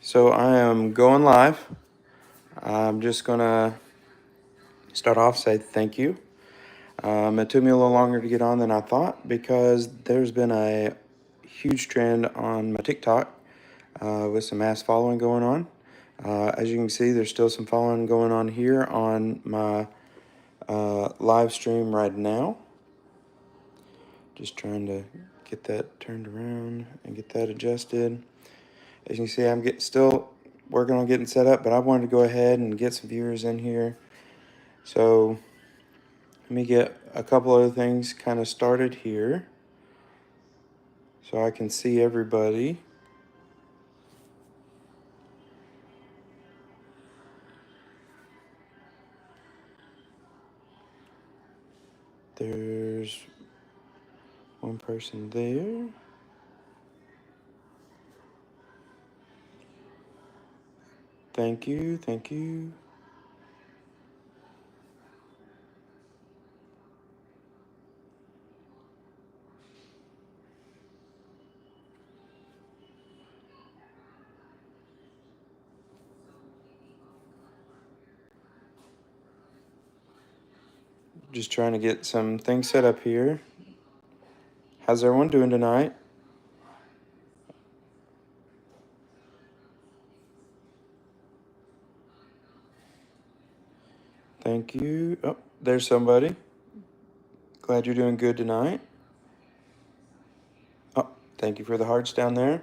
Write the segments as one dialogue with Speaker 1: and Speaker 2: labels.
Speaker 1: So I am going live. I'm just gonna start off, say thank you. It took me a little longer to get on than I thought because there's been a huge trend on my TikTok with some mass following going on. As you can see, there's still some following going on here on my live stream right now. Just trying to get that turned around and get that adjusted. As you can see, I'm still working on getting set up, but I wanted to go ahead and get some viewers in here. So let me get a couple other things kind of started here so I can see everybody. There's one person there. Thank you, thank you. Just trying to get some things set up here. How's everyone doing tonight? Thank you. Oh, there's somebody. Glad you're doing good tonight. Oh, thank you for the hearts down there.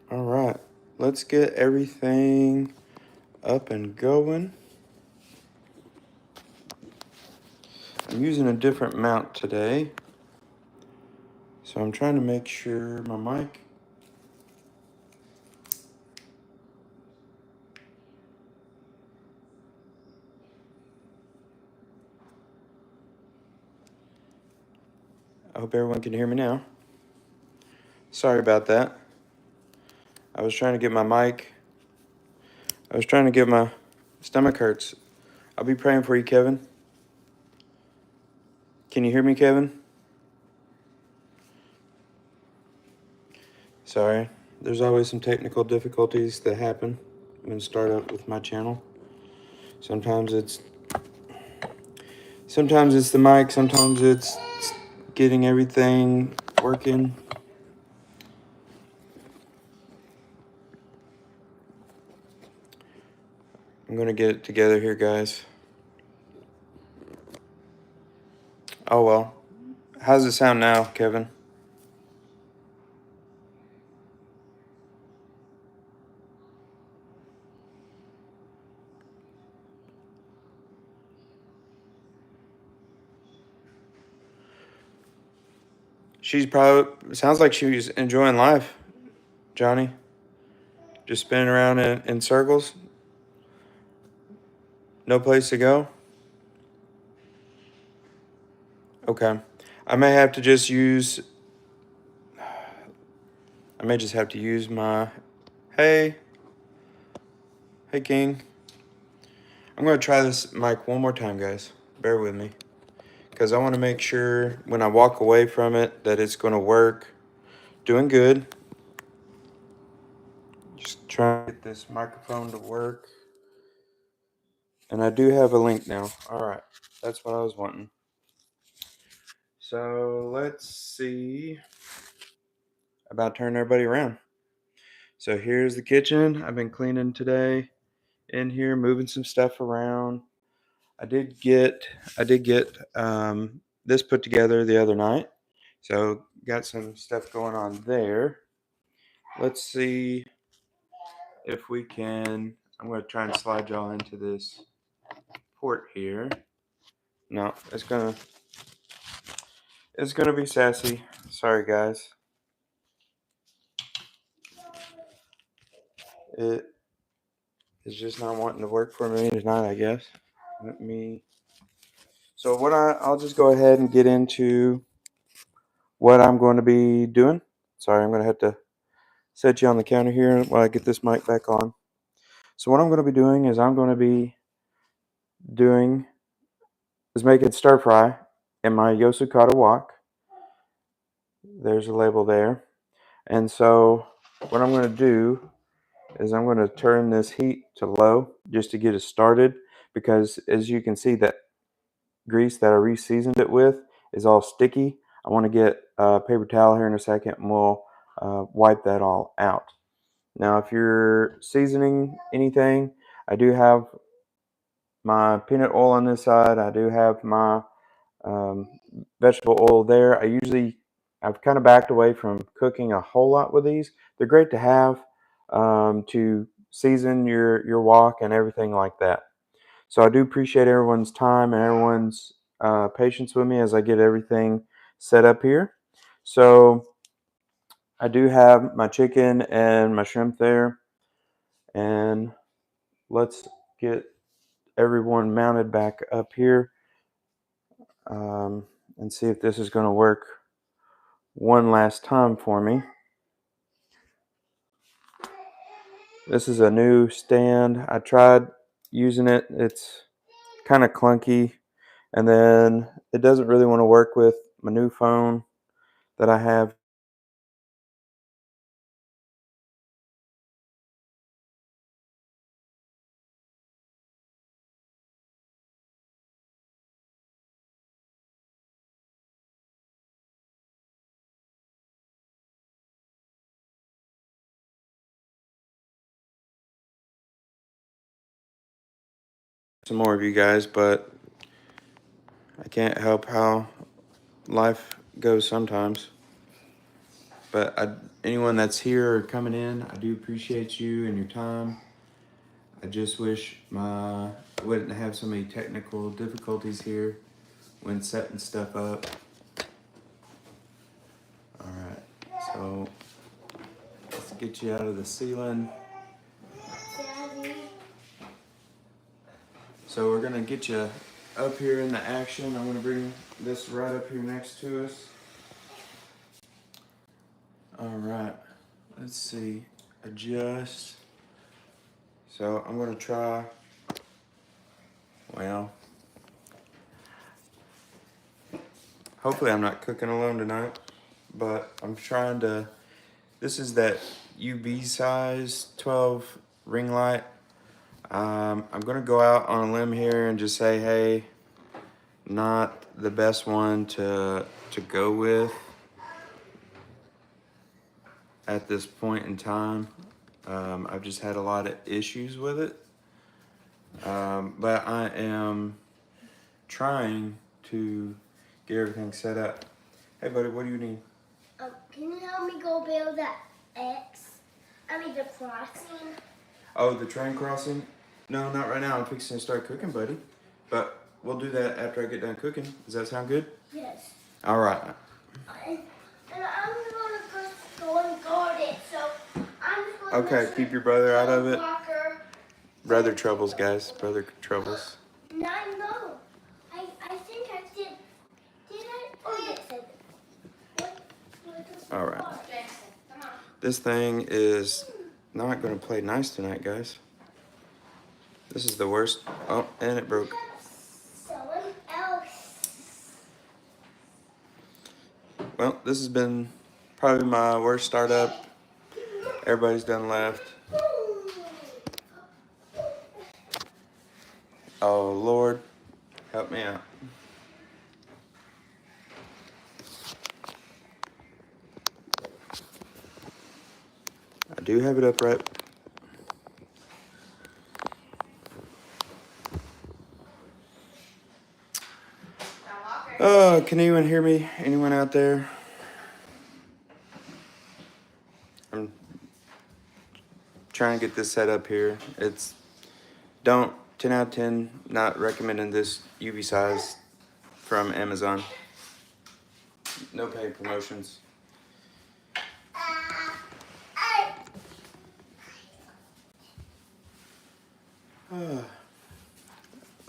Speaker 1: All right, let's get everything up and going. I'm using a different mount today, so I'm trying to make sure my mic. I hope everyone can hear me now. Sorry about that. I was trying to get my mic. I was trying to get my stomach hurts. I'll be praying for you, Kevin. Can you hear me, Kevin? Sorry. There's always some technical difficulties that happen when start up with my channel. Sometimes it's the mic, sometimes it's getting everything working. I'm gonna get it together here, guys. Oh well. How's it sound now, Kevin? Sounds like she was enjoying life, Johnny. Just spinning around in circles. No place to go. Okay. I may just have to use my, hey King. I'm going to try this mic one more time, guys. Bear with me. Because I want to make sure when I walk away from it that it's going to work. Doing good. Just trying to get this microphone to work. And I do have a link now. All right. That's what I was wanting. So let's see about turning everybody around. So here's the kitchen. I've been cleaning today in here, moving some stuff around. I did get this put together the other night. So got some stuff going on there. Let's see if we can. I'm going to try and slide y'all into this port here. No, it's gonna be sassy. Sorry, guys. It is just not wanting to work for me tonight, I guess. So I'll just go ahead and get into what I'm going to be doing. Sorry, I'm going to have to set you on the counter here while I get this mic back on. So what I'm going to be doing is making stir fry in my Yosukata wok. There's a label there. And so what I'm going to do is I'm going to turn this heat to low just to get it started, because as you can see, that grease that I re-seasoned it with is all sticky. I want to get a paper towel here in a second, and we'll wipe that all out. Now, if you're seasoning anything, I do have my peanut oil on this side. I do have my um, vegetable oil there. I've kind of backed away from cooking a whole lot with these. They're great to have to season your wok and everything like that. So I do appreciate everyone's time and everyone's patience with me as I get everything set up here. So I do have my chicken and my shrimp there, and let's get everyone mounted back up here and see if this is going to work one last time for me. This is a new stand. I tried using it. It's kind of clunky, and then it doesn't really want to work with my new phone that I have. Some more of you guys, but I can't help how life goes sometimes. But anyone that's here or coming in, I do appreciate you and your time. I just wish I wouldn't have so many technical difficulties here when setting stuff up. All right, so let's get you out of the ceiling. So we're gonna get you up here in the action. I'm gonna bring this right up here next to us. All right, let's see, adjust. So I'm gonna try, well, hopefully I'm not cooking alone tonight, but I'm trying to, this is that UV size 12 ring light. I'm gonna go out on a limb here and just say, hey, not the best one to go with at this point in time. I've just had a lot of issues with it, but I am trying to get everything set up. Hey buddy, what do you need?
Speaker 2: Can you help me go build that the crossing?
Speaker 1: Oh, the train crossing? No, not right now. I'm fixing to start cooking, buddy. But we'll do that after I get done cooking. Does that sound good?
Speaker 2: Yes.
Speaker 1: All right.
Speaker 2: And I'm gonna first go and guard it, so I'm just gonna
Speaker 1: Okay, keep your brother out of it.
Speaker 2: Walker.
Speaker 1: Brother troubles, guys. Brother troubles.
Speaker 2: No, no. I think I did. Did I? Oh, yes, I did.
Speaker 1: All right. This thing is not going to play nice tonight, guys. This is the worst. Oh, and it broke.
Speaker 2: Someone else.
Speaker 1: Well, this has been probably my worst startup. Everybody's done left. Oh, Lord, help me out. I do have it upright. Oh, can anyone hear me? Anyone out there? I'm trying to get this set up here. It's 10 out of 10, not recommending this UV size from Amazon. No paid promotions.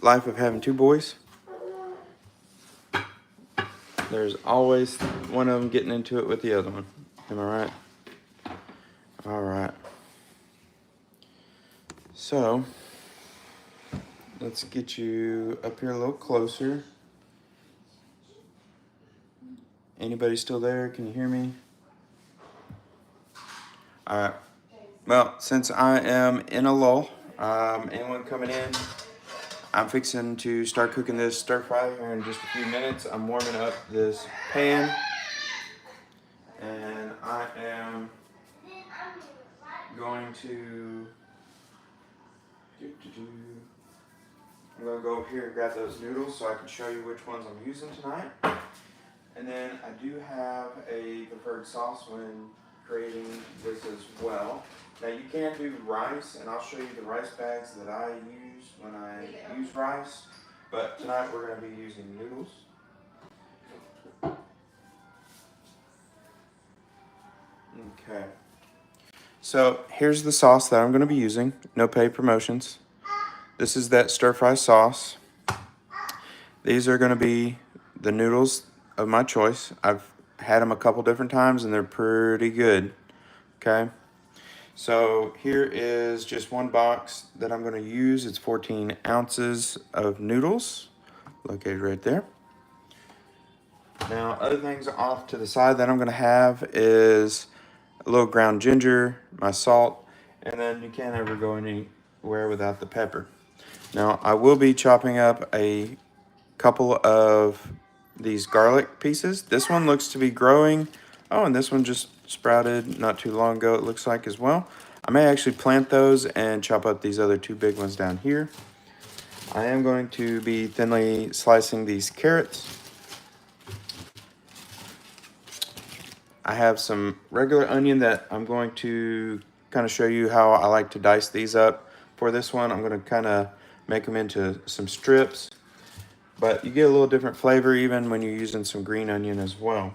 Speaker 1: Life of having two boys. There's always one of them getting into it with the other one. Am I right? All right. So, let's get you up here a little closer. Anybody still there? Can you hear me? All right. Well, since I am in a lull, anyone coming in, I'm fixing to start cooking this stir fry here in just a few minutes. I'm warming up this pan, and I am going to I'm going to go over here and grab those noodles so I can show you which ones I'm using tonight. And then I do have a preferred sauce when creating this as well. Now you can do rice, and I'll show you the rice bags that I use when I use rice. But tonight we're going to be using noodles. Okay. So here's the sauce that I'm going to be using. No paid promotions. This is that stir fry sauce. These are going to be the noodles of my choice. I've had them a couple different times and they're pretty good. Okay. So here is just one box that I'm going to use. It's 14 ounces of noodles located right there. Now, other things off to the side that I'm going to have is a little ground ginger, my salt, and then you can't ever go anywhere without the pepper. Now, I will be chopping up a couple of these garlic pieces. This one looks to be growing. Oh, and this one just sprouted not too long ago, it looks like, as well. I may actually plant those and chop up these other two big ones down here. I am going to be thinly slicing these carrots. I have some regular onion that I'm going to kind of show you how I like to dice these up. For this one, I'm going to kind of make them into some strips. But you get a little different flavor even when you're using some green onion as well.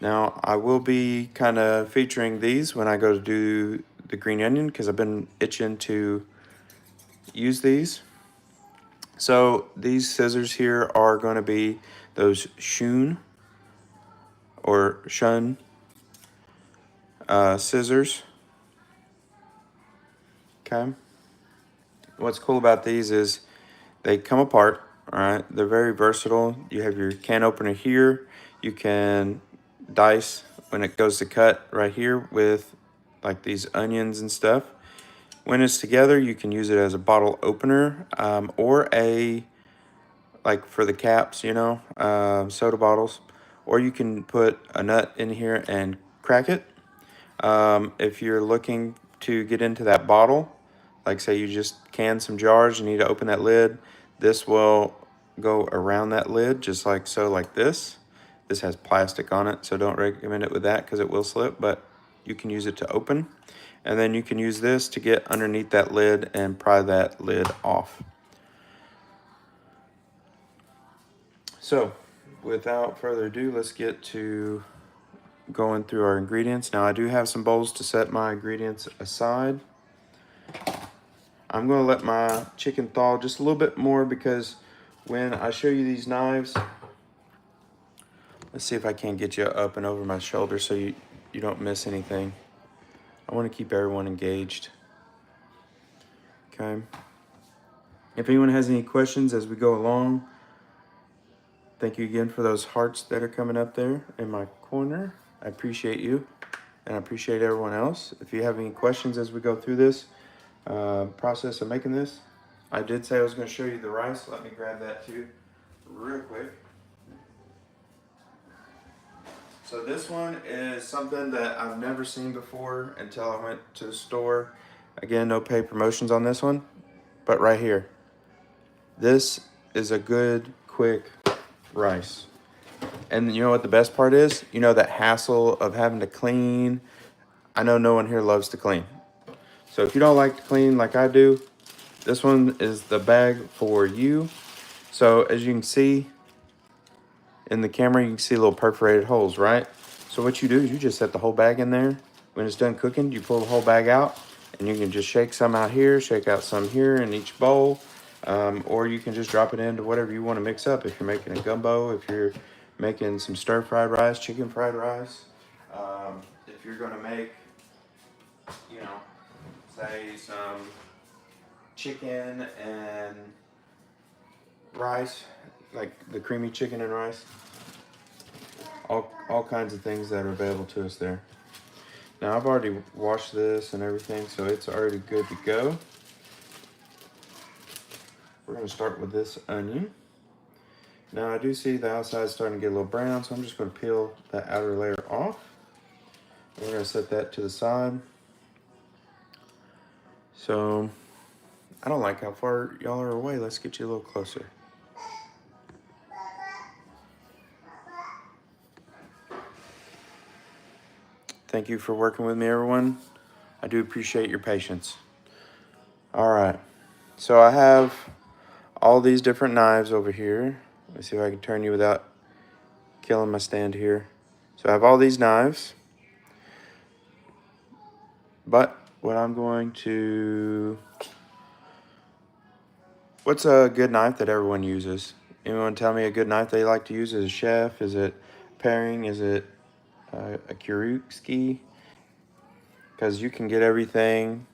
Speaker 1: Now, I will be kind of featuring these when I go to do the green onion because I've been itching to use these. So these scissors here are going to be those Shun scissors. Okay. What's cool about these is they come apart. All right, they're very versatile. You have your can opener here. You can dice when it goes to cut right here with like these onions and stuff. When it's together, you can use it as a bottle opener or like for the caps, you know, soda bottles. Or you can put a nut in here and crack it. If you're looking to get into that bottle, like say you just canned some jars, you need to open that lid. This will go around that lid just like so, like this. This has plastic on it, so don't recommend it with that because it will slip, but you can use it to open. And then you can use this to get underneath that lid and pry that lid off. So without further ado, let's get to going through our ingredients. Now I do have some bowls to set my ingredients aside. I'm going to let my chicken thaw just a little bit more because when I show you these knives, let's see if I can't get you up and over my shoulder so you don't miss anything. I want to keep everyone engaged. Okay. If anyone has any questions as we go along, thank you again for those hearts that are coming up there in my corner. I appreciate you and I appreciate everyone else. If you have any questions as we go through this process of making this, I did say I was going to show you the rice. Let me grab that too real quick. So this one is something that I've never seen before until I went to the store. Again, no paid promotions on this one, but right here. This is a good, quick rice. And you know what the best part is? You know that hassle of having to clean. I know no one here loves to clean. So if you don't like to clean like I do, this one is the bag for you. So as you can see in the camera, you can see little perforated holes, right? So what you do is you just set the whole bag in there. When it's done cooking, you pull the whole bag out and you can just shake some out here, shake out some here in each bowl. Or you can just drop it into whatever you want to mix up. If you're making a gumbo, if you're making some stir-fried rice, chicken fried rice, if you're going to make, you know, say some chicken and rice, like the creamy chicken and rice, all kinds of things that are available to us there. Now I've already washed this and everything, so it's already good to go. We're gonna start with this onion. Now I do see the outside starting to get a little brown, so I'm just gonna peel that outer layer off. We're gonna set that to the side. So, I don't like how far y'all are away. Let's get you a little closer. Thank you for working with me, everyone. I do appreciate your patience. All right, so I have all these different knives over here. Let's see if I can turn you without killing my stand here. So I have all these knives, but what I'm going to, what's a good knife that everyone uses? Anyone tell me a good knife they like to use as a chef? Is it paring? Is it a Kuruski? Because you can get everything.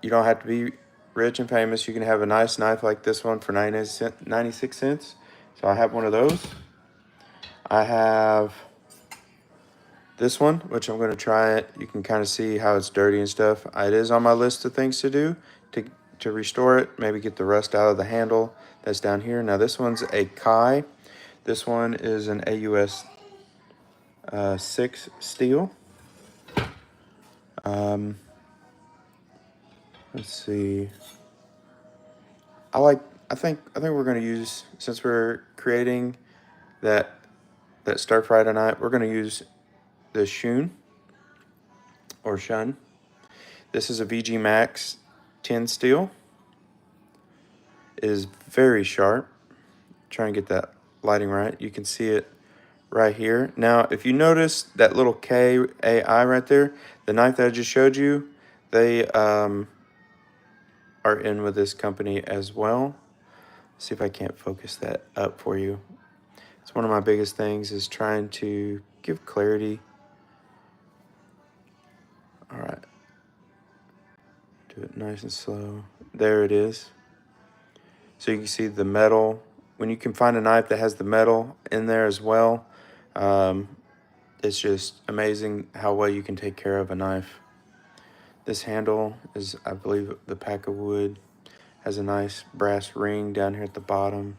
Speaker 1: You don't have to be rich and famous. You can have a nice knife like this one for 96 cents. So I have one of those. I have this one, which I'm going to try it. You can kind of see how it's dirty and stuff. It is on my list of things to do to restore it. Maybe get the rust out of the handle that's down here. Now this one's a Kai. This one is an AUS 6 steel. Let's see. I think we're gonna use, since we're creating that stir fry tonight, we're gonna use the Shun or Shun. This is a VG Max 10 steel. It is very sharp. Try and get that lighting right. You can see it right here. Now, if you notice that little KAI right there, the knife that I just showed you, they are in with this company as well. See if I can't focus that up for you. It's one of my biggest things is trying to give clarity. All right. Do it nice and slow. There it is. So you can see the metal. When you can find a knife that has the metal in there as well, it's just amazing how well you can take care of a knife. This handle is, I believe, the pack of wood. Has a nice brass ring down here at the bottom.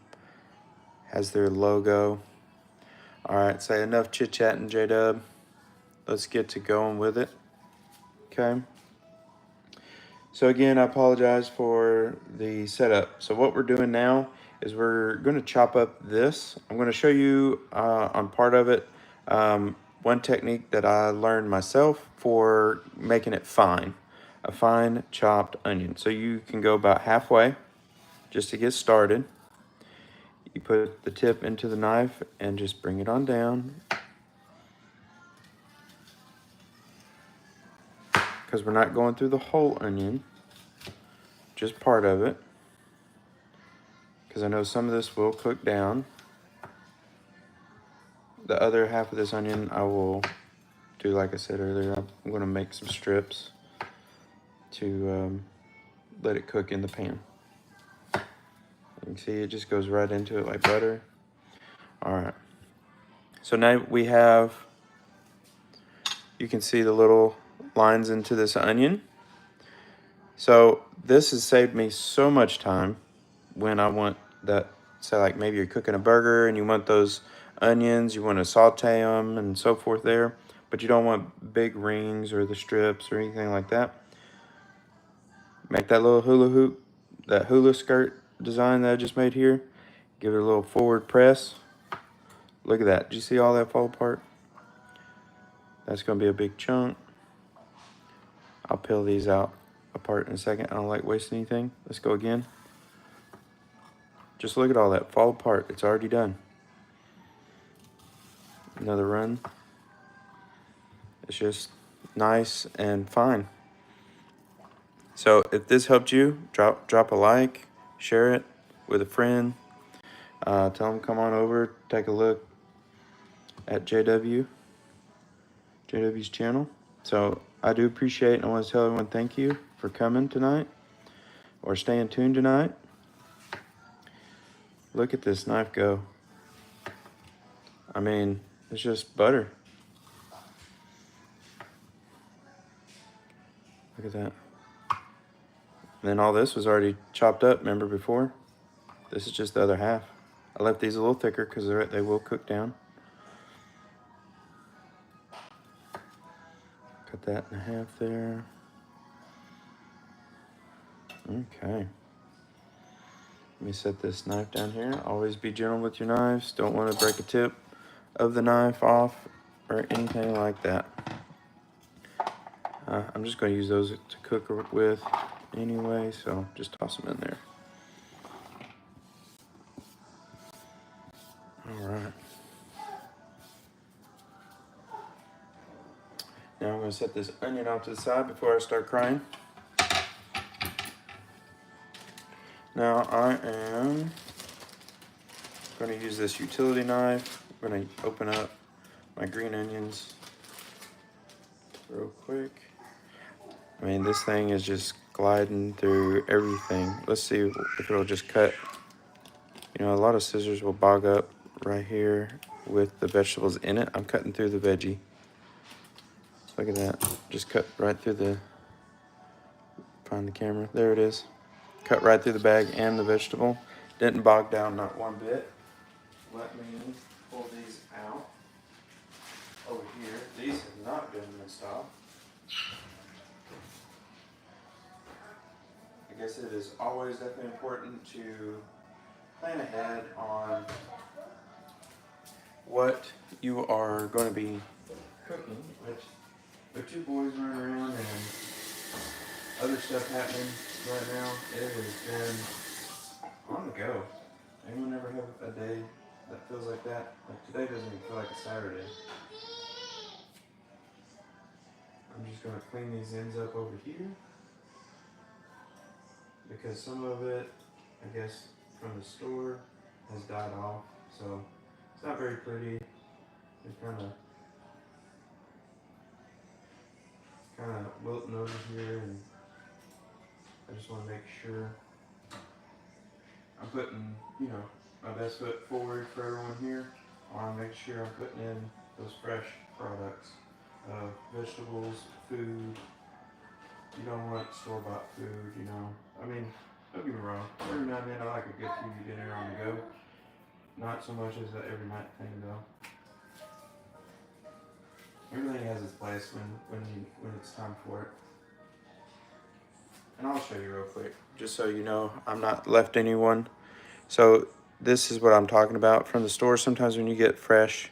Speaker 1: Has their logo. All right, say enough chit-chatting, J-Dub. Let's get to going with it. Okay. So again, I apologize for the setup. So what we're doing now is we're going to chop up this. I'm going to show you on part of it one technique that I learned myself for making it fine. A fine chopped onion. So you can go about halfway just to get started. You put the tip into the knife and just bring it on down. Because we're not going through the whole onion, just part of it. Because I know some of this will cook down. The other half of this onion I will do like I said earlier. I'm going to make some strips to let it cook in the pan. You can see it just goes right into it like butter. All right. So now we have, you can see the little lines into this onion. So this has saved me so much time when I want that, say like maybe you're cooking a burger and you want those onions, you want to saute them and so forth there, but you don't want big rings or the strips or anything like that. Make that little hula hoop, that hula skirt design that I just made here. Give it a little forward press. Look at that. Did you see all that fall apart? That's going to be a big chunk. I'll peel these out apart in a second. I don't like wasting anything. Let's go again. Just look at all that fall apart. It's already done. Another run. It's just nice and fine. So if this helped you, drop a like, share it with a friend. Tell them come on over, take a look at JW's channel. So I do appreciate and I want to tell everyone thank you for coming tonight or staying tuned tonight. Look at this knife go. I mean, it's just butter. Look at that. And then all this was already chopped up, remember before? This is just the other half. I left these a little thicker because they will cook down. Cut that in half there. Okay. Let me set this knife down here. Always be gentle with your knives. Don't want to break a tip of the knife off or anything like that. I'm just going to use those to cook with anyway, so just toss them in there. All right. Now I'm going to set this onion off to the side before I start crying. Now I am going to use this utility knife. I'm going to open up my green onions real quick. I mean, this thing is just gliding through everything. Let's see if it'll just cut. You know, a lot of scissors will bog up right here with the vegetables in it. I'm cutting through the veggie. Look at that. Just cut right through the, find the camera. There it is. Cut right through the bag and the vegetable. Didn't bog down, not one bit. Let me pull these out over here. These have not been mixed off. I guess it is always definitely important to plan ahead on what you are going to be cooking. With two boys running around and other stuff happening right now, it has been on the go. Anyone ever have a day that feels like that? Like today doesn't even feel like a Saturday. I'm just going to clean these ends up over here because some of it, I guess, from the store has died off, so it's not very pretty. It's kind of wilting over here, and I just want to make sure I'm putting, you know, my best foot forward for everyone here. I want to make sure I'm putting in those fresh products, vegetables, food. You don't want store-bought food, you know. I mean, don't get me wrong. Every now and then I like a good TV dinner on the go. Not so much as an every night thing though. Everything has its place when it's time for it. And I'll show you real quick, just so you know I'm not left anyone. So this is what I'm talking about from the store. Sometimes when you get fresh,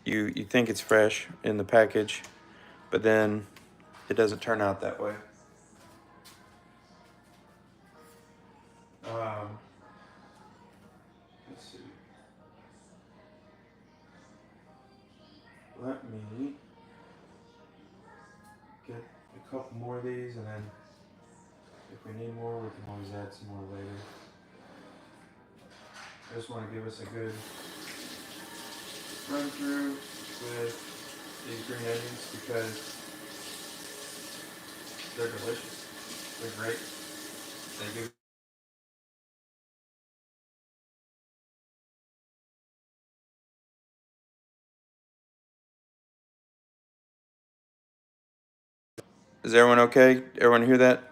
Speaker 1: you think it's fresh in the package, but then it doesn't turn out that way. Let's see. Let me get a couple more of these, and then if we need more, we can always add some more later. I just want to give us a good run through with these green onions because they're delicious. They're great. They give Is everyone okay? Everyone hear that?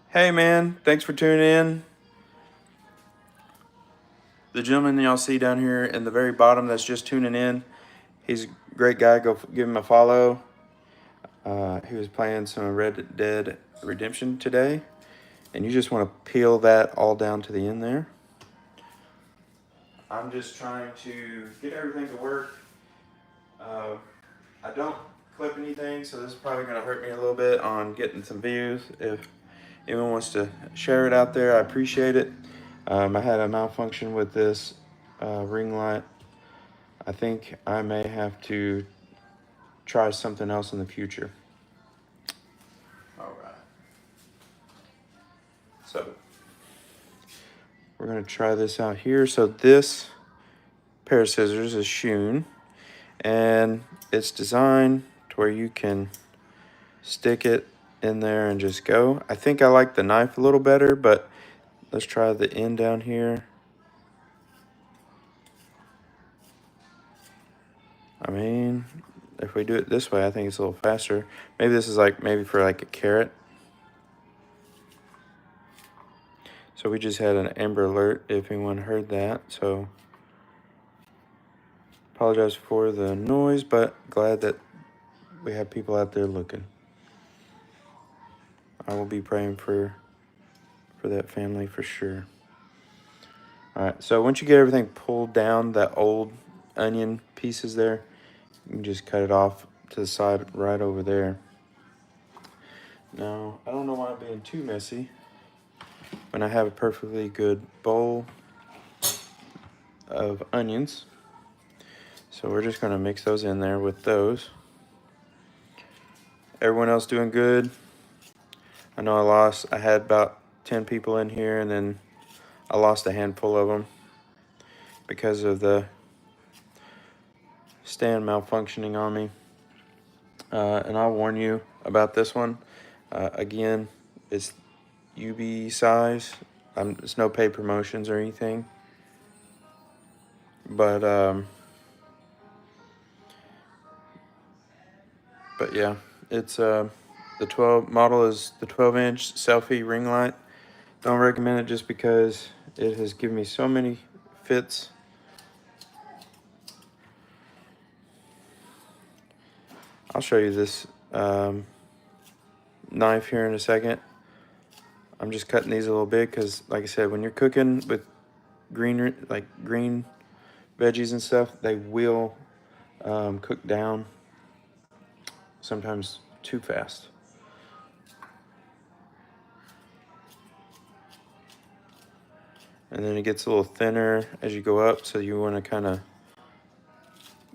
Speaker 1: Hey man, thanks for tuning in. The gentleman y'all see down here in the very bottom that's just tuning in, he's a great guy. Go give him a follow. He was playing some Red Dead Redemption today. And you just want to peel that all down to the end there. I'm just trying to get everything to work. I don't clip anything, so this is probably going to hurt me a little bit on getting some views. If anyone wants to share it out there, I appreciate it. I had a malfunction with this ring light. I think I may have to try something else in the future. All right. So we're going to try this out here. So this pair of scissors is Shun, and it's designed to where you can stick it in there and just go. I think I like the knife a little better, but let's try the end down here. I mean, if we do it this way, I think it's a little faster. Maybe this is like, maybe for like a carrot. So we just had an Amber Alert if anyone heard that. So apologize for the noise, but glad that we have people out there looking. I will be praying for that family for sure. All right, so once you get everything pulled down, that old onion pieces there, you can just cut it off to the side right over there. Now, I don't know why I'm being too messy when I have a perfectly good bowl of onions. So we're just gonna mix those in there with those. Everyone else doing good? I know I had about 10 people in here, and then I lost a handful of them because of the stand malfunctioning on me. And I'll warn you about this one. Again, it's UB size. It's no paid promotions or anything. But yeah, it's the 12 model is the 12-inch selfie ring light. Don't recommend it just because it has given me so many fits. I'll show you this knife here in a second. I'm just cutting these a little bit because, like I said, when you're cooking with green veggies and stuff, they will cook down sometimes too fast. And then it gets a little thinner as you go up, so you want to kind of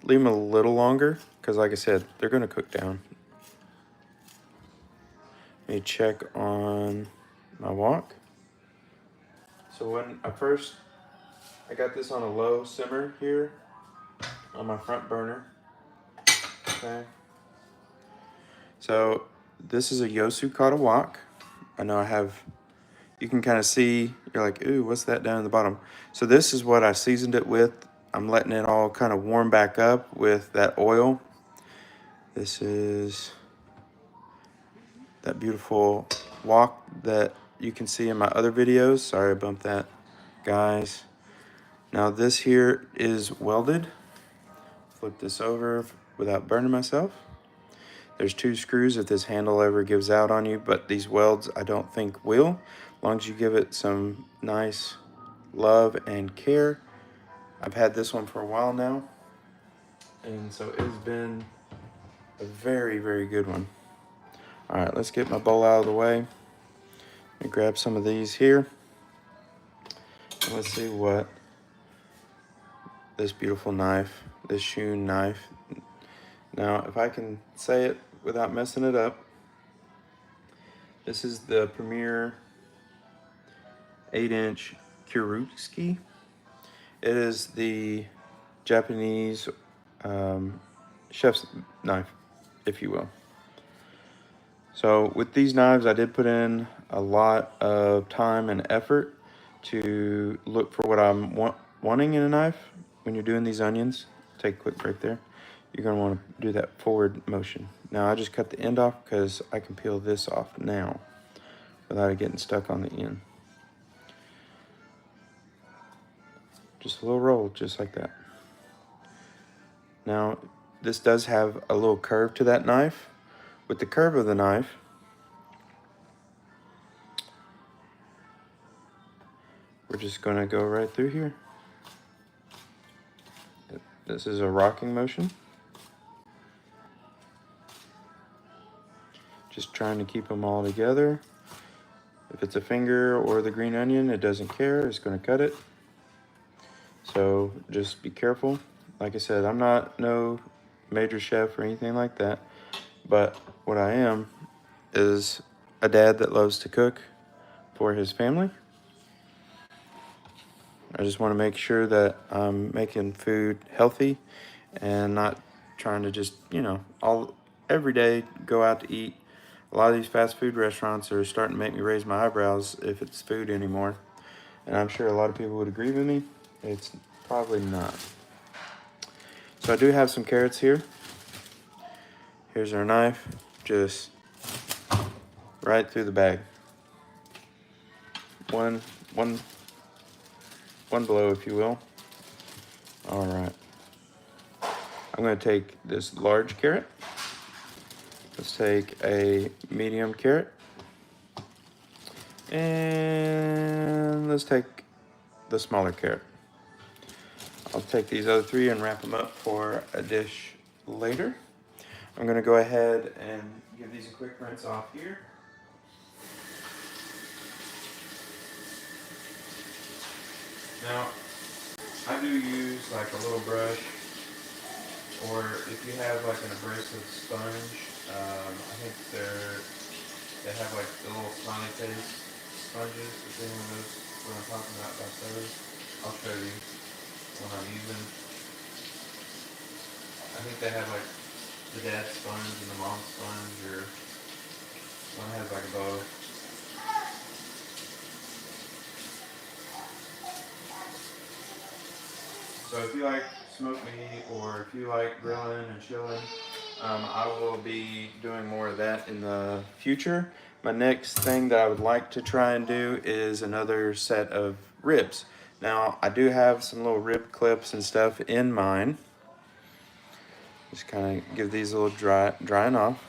Speaker 1: leave them a little longer because, like I said, they're going to cook down. Let me check on my wok. So when I got this on a low simmer here on my front burner. Okay. So this is a Yosu Kata wok. I know you can kind of see, you're like, ooh, what's that down in the bottom? So this is what I seasoned it with. I'm letting it all kind of warm back up with that oil. This is that beautiful wok that you can see in my other videos. Sorry, I bumped that, guys. Now this here is welded. Flip this over without burning myself. There's 2 screws if this handle ever gives out on you, but these welds I don't think will, as long as you give it some nice love and care. I've had this one for a while now, and so it's been a very, very good one. All right, let's get my bowl out of the way. Let me grab some of these here. And let's see what this beautiful knife, this Shun knife. Now, if I can say it without messing it up, this is the Premier 8-inch Kuroutsuki. It is the Japanese chef's knife, if you will. So with these knives, I did put in a lot of time and effort to look for what I'm wanting in a knife. When you're doing these onions, take a quick break there. You're going to want to do that forward motion. Now I just cut the end off because I can peel this off now without it getting stuck on the end. Just a little roll, just like that. Now, this does have a little curve to that knife. With the curve of the knife, we're just going to go right through here. This is a rocking motion. Just trying to keep them all together. If it's a finger or the green onion, it doesn't care. It's going to cut it. So just be careful. Like I said, I'm not no major chef or anything like that. But what I am is a dad that loves to cook for his family. I just want to make sure that I'm making food healthy and not trying to just, every day go out to eat. A lot of these fast food restaurants are starting to make me raise my eyebrows if it's food anymore. And I'm sure a lot of people would agree with me. It's probably not. So I do have some carrots here. Here's our knife, just right through the bag. One blow, if you will. All right. I'm gonna take this large carrot. Let's take a medium carrot. And let's take the smaller carrot. I'll take these other three and wrap them up for a dish later. I'm gonna go ahead and give these a quick rinse off here. Now, I do use like a little brush, or if you have like an abrasive sponge, I think they have like the little smiley face sponges, if anyone knows what I'm talking about those. I'll show you when I'm using. I think they have like the dad's sponge and the mom's sponge, or one has like a bow. So if you like smoked meat, or if you like grilling and chilling, I will be doing more of that in the future. My next thing that I would like to try and do is another set of ribs. Now, I do have some little rib clips and stuff in mine. Just kind of give these a little drying off.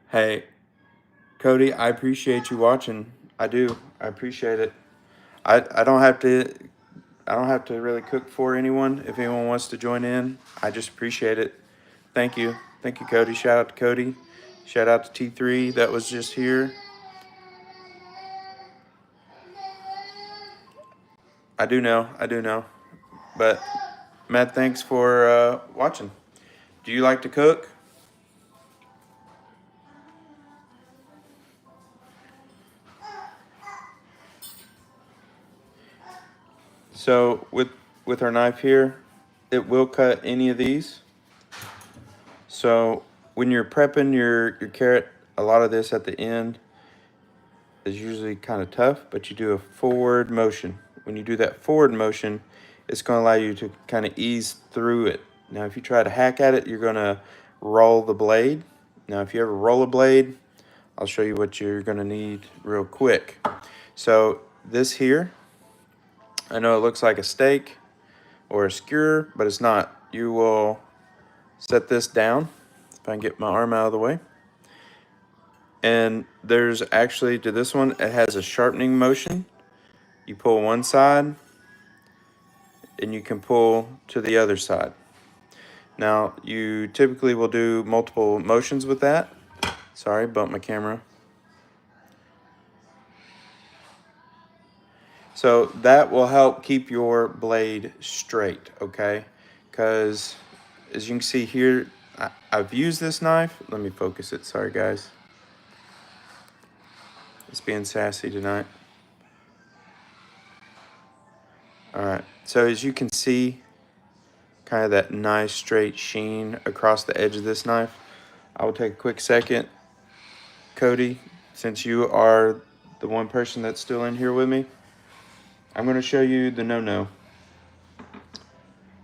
Speaker 1: Hey, Cody, I appreciate you watching. I do. I appreciate it. I don't have to really cook for anyone. If anyone wants to join in, I just appreciate it. Thank you. Thank you, Cody. Shout out to Cody. Shout out to T3 that was just here. I do know. But Matt, thanks for watching. Do you like to cook? So with our knife here, it will cut any of these. So when you're prepping your carrot, a lot of this at the end is usually kind of tough, but you do a forward motion. When you do that forward motion, it's going to allow you to kind of ease through it. Now, if you try to hack at it, you're going to roll the blade. Now, if you ever roll a blade, I'll show you what you're going to need real quick. So this here, I know it looks like a steak or a skewer, but it's not. You will set this down, if I can get my arm out of the way. And there's actually, to this one, it has a sharpening motion. You pull one side, and you can pull to the other side. Now, you typically will do multiple motions with that. Sorry, bumped my camera. So that will help keep your blade straight, okay? Because as you can see here, I've used this knife. Let me focus it, sorry guys. It's being sassy tonight. All right, so as you can see, kind of that nice straight sheen across the edge of this knife. I will take a quick second, Cody, since you are the one person that's still in here with me, I'm gonna show you the no-no.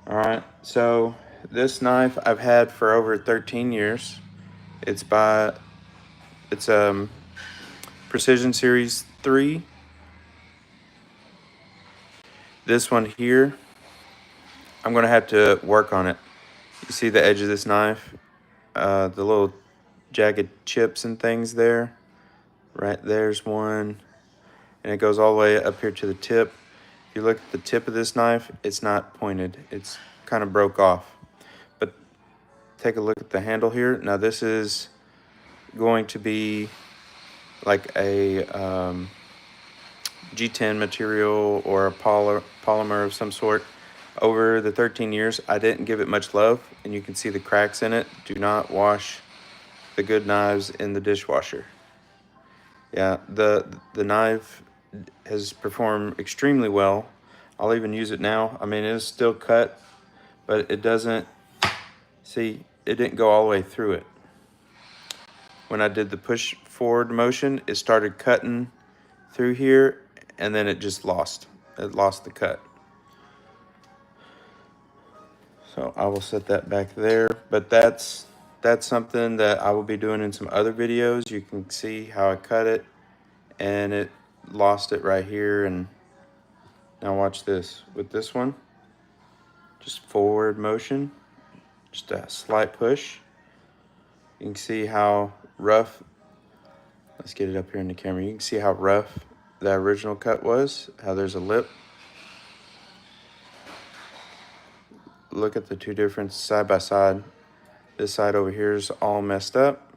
Speaker 1: All right, so this knife I've had for over 13 years. It's Precision Series 3. This one here, I'm gonna have to work on it. You see the edge of this knife? The little jagged chips and things there. Right there's one. And it goes all the way up here to the tip. If you look at the tip of this knife, it's not pointed. It's kind of broke off. But take a look at the handle here. Now this is going to be like a G10 material or a polymer of some sort. Over the 13 years, I didn't give it much love, and you can see the cracks in it. Do not wash the good knives in the dishwasher. Yeah, the knife has performed extremely well. I'll even use it now. I mean, it is still cut, but it doesn't, see, it didn't go all the way through it. When I did the push forward motion, it started cutting through here, and then it just lost. It lost the cut. So I will set that back there, but that's something that I will be doing in some other videos. You can see how I cut it, and it lost it right here. And now watch this. With this one, just forward motion, just a slight push. You can see how rough, let's get it up here in the camera. You can see how rough the original cut was, how there's a lip. Look at the two differences side by side. This side over here is all messed up.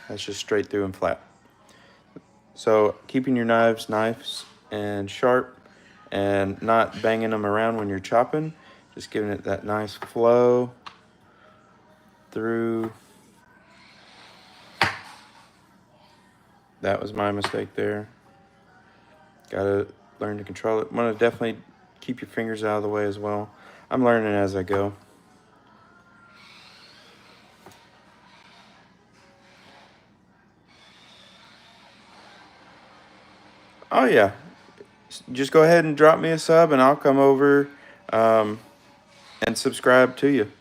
Speaker 1: That's just straight through and flat. So keeping your knives nice and sharp and not banging them around when you're chopping, just giving it that nice flow through. That was my mistake there. Gotta learn to control it. Want to definitely keep your fingers out of the way as well. I'm learning as I go. Oh yeah, just go ahead and drop me a sub and I'll come over and subscribe to you.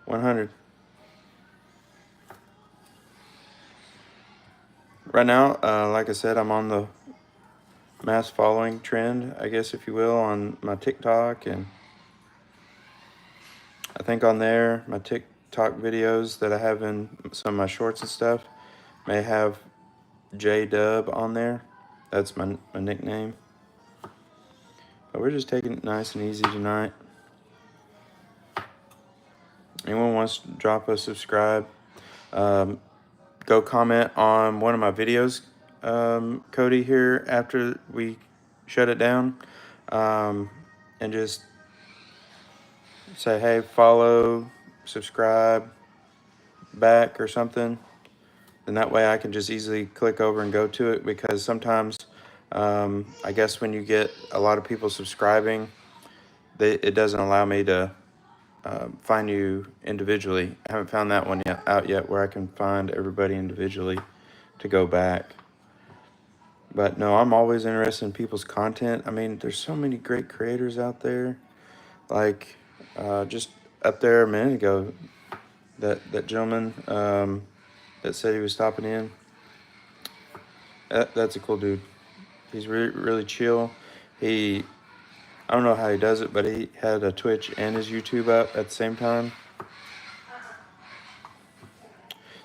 Speaker 1: 100. Right now, like I said, I'm on the mass following trend, I guess, if you will, on my TikTok. And I think on there, my TikTok videos that I have in some of my shorts and stuff may have J-Dub on there. That's my nickname. But we're just taking it nice and easy tonight. Anyone wants to drop a subscribe, go comment on one of my videos, Cody, here after we shut it down, and just say, hey, follow, subscribe back or something. And that way I can just easily click over and go to it, because sometimes I guess when you get a lot of people subscribing, it doesn't allow me to find you individually. I haven't found that one out yet where I can find everybody individually to go back. But no, I'm always interested in people's content. I mean, there's so many great creators out there. Like just up there a minute ago, that gentleman that said he was stopping in. That's a cool dude. He's really chill. I don't know how he does it, but he had a Twitch and his YouTube up at the same time.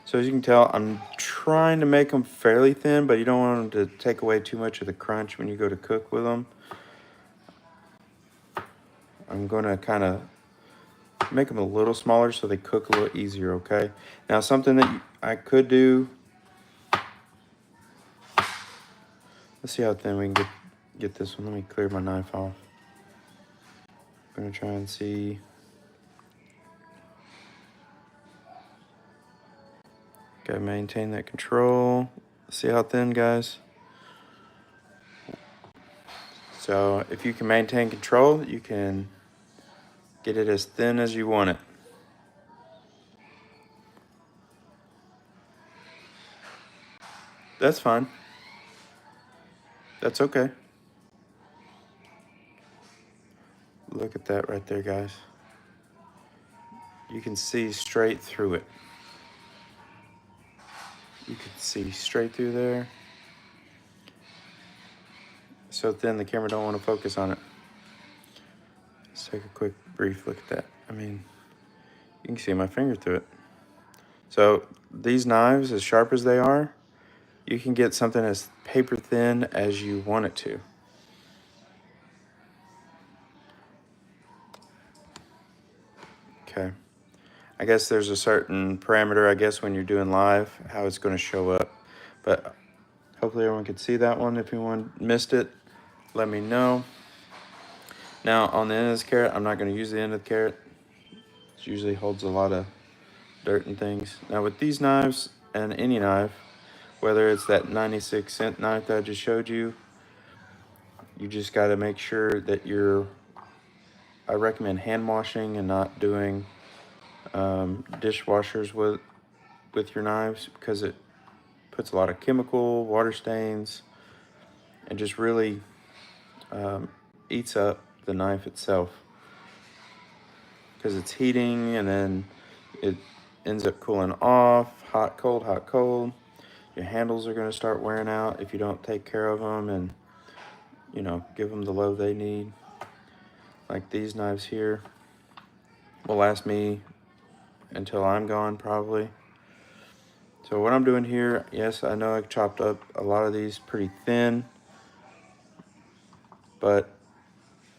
Speaker 1: So as you can tell, I'm trying to make them fairly thin, but you don't want them to take away too much of the crunch when you go to cook with them. I'm going to kind of make them a little smaller so they cook a little easier, okay? Now, something that I could do, let's see how thin we can get this one. Let me clear my knife off. I'm going to try and see. Gotta maintain that control. See how thin, guys? So if you can maintain control, you can get it as thin as you want it. That's fine. That's okay. Look at that right there, guys. You can see straight through it. You can see straight through there. So thin the camera don't want to focus on it. Let's take a quick brief look at that. I mean, you can see my finger through it. So these knives, as sharp as they are, you can get something as paper thin as you want it to. Okay. I guess there's a certain parameter, I guess, when you're doing live, how it's going to show up. But hopefully everyone could see that one. If anyone missed it, let me know. Now, on the end of this carrot, I'm not going to use the end of the carrot. It usually holds a lot of dirt and things. Now, with these knives and any knife, whether it's that 96-cent knife that I just showed you, you just got to make sure that I recommend hand washing and not doing dishwashers with your knives, because it puts a lot of chemical, water stains, and just really eats up the knife itself. because it's heating and then it ends up cooling off. Hot, cold, hot, cold. Your handles are going to start wearing out if you don't take care of them and, you know, give them the love they need. Like these knives here will last me until I'm gone probably. So what I'm doing here, yes, I know I chopped up a lot of these pretty thin, but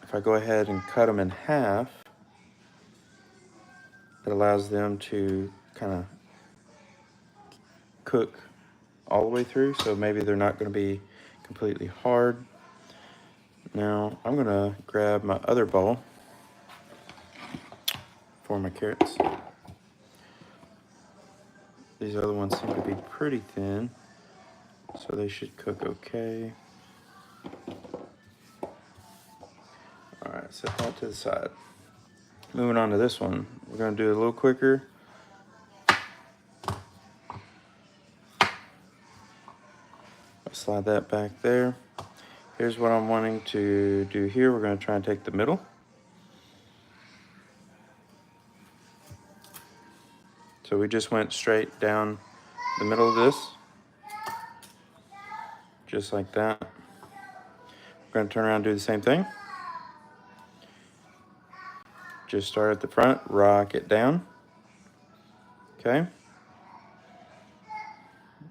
Speaker 1: if I go ahead and cut them in half, it allows them to kind of cook all the way through, so maybe they're not going to be completely hard. Now I'm going to grab my other bowl for my carrots. These other ones seem to be pretty thin, so they should cook okay. All right, set that to the side. Moving on to this one, we're going to do it a little quicker. Slide that back there. Here's what I'm wanting to do here. We're going to try and take the middle. So we just went straight down the middle of this, just like that. We're going to turn around and do the same thing. Just start at the front, rock it down. Okay.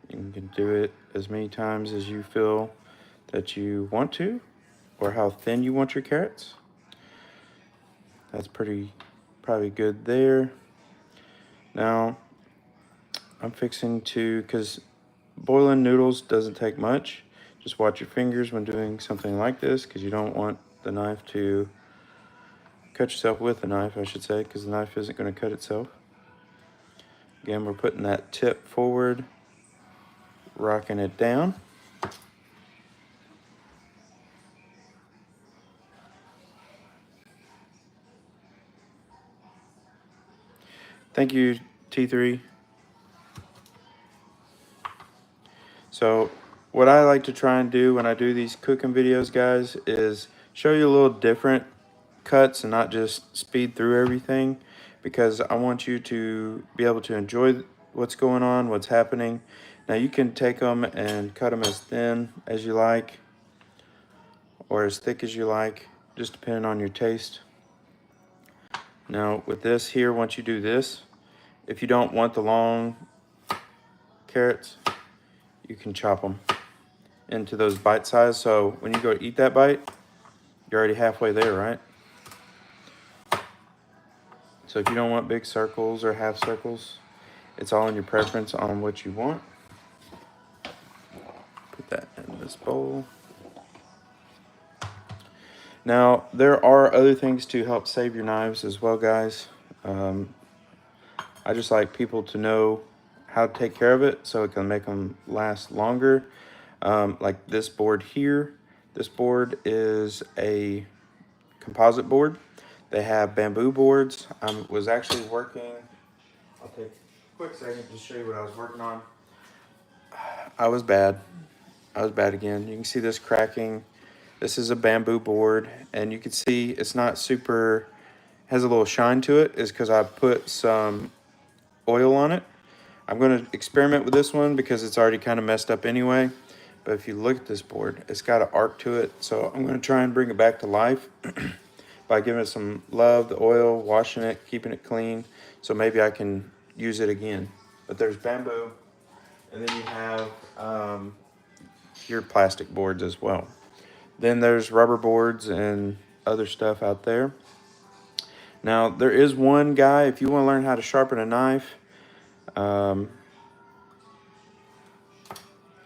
Speaker 1: You can do it as many times as you feel that you want to, or how thin you want your carrots. That's probably good there. Now, I'm fixing to, because boiling noodles doesn't take much. Just watch your fingers when doing something like this, because you don't want the knife to cut yourself with the knife, I should say, because the knife isn't going to cut itself. Again, we're putting that tip forward, rocking it down. Thank you, T3. So what I like to try and do when I do these cooking videos, guys, is show you a little different cuts and not just speed through everything, because I want you to be able to enjoy what's going on, what's happening. Now you can take them and cut them as thin as you like or as thick as you like, just depending on your taste. Now with this here, once you do this, if you don't want the long carrots, you can chop them into those bite size. So when you go to eat that bite, you're already halfway there, right? So if you don't want big circles or half circles, it's all in your preference on what you want. Put that in this bowl. Now, there are other things to help save your knives as well, guys. I just like people to know how to take care of it so it can make them last longer. Like this board here. This board is a composite board. They have bamboo boards. I was actually working, I'll take a quick second to show you what I was working on. I was bad again. You can see this cracking. This is a bamboo board, and you can see it's not super, has a little shine to it, is because I put some oil on it. I'm going to experiment with this one because it's already kind of messed up anyway. But if you look at this board, it's got an arc to it. So I'm going to try and bring it back to life by giving it some love, the oil, washing it, keeping it clean. So maybe I can use it again. But there's bamboo, and then you have your plastic boards as well. Then there's rubber boards and other stuff out there. Now, there is one guy, if you want to learn how to sharpen a knife,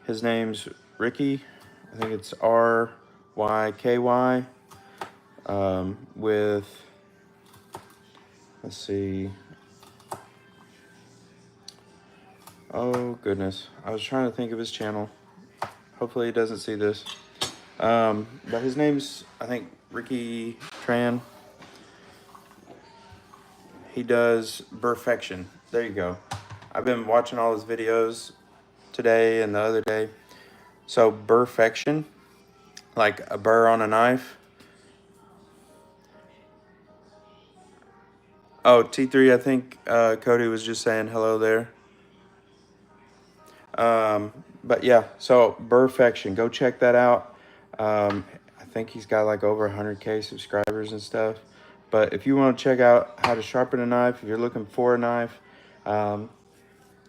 Speaker 1: his name's Ricky. I think it's R-Y-K-Y, with, let's see. Oh, goodness. I was trying to think of his channel. Hopefully he doesn't see this. But his name's, I think, Ricky Tran. He does Burrfection. There you go. I've been watching all his videos today and the other day. So Burrfection, like a burr on a knife. Oh, T3, I think Cody was just saying hello there. But yeah, so Burrfection, go check that out. I think he's got like over 100K subscribers and stuff. But if you want to check out how to sharpen a knife, if you're looking for a knife,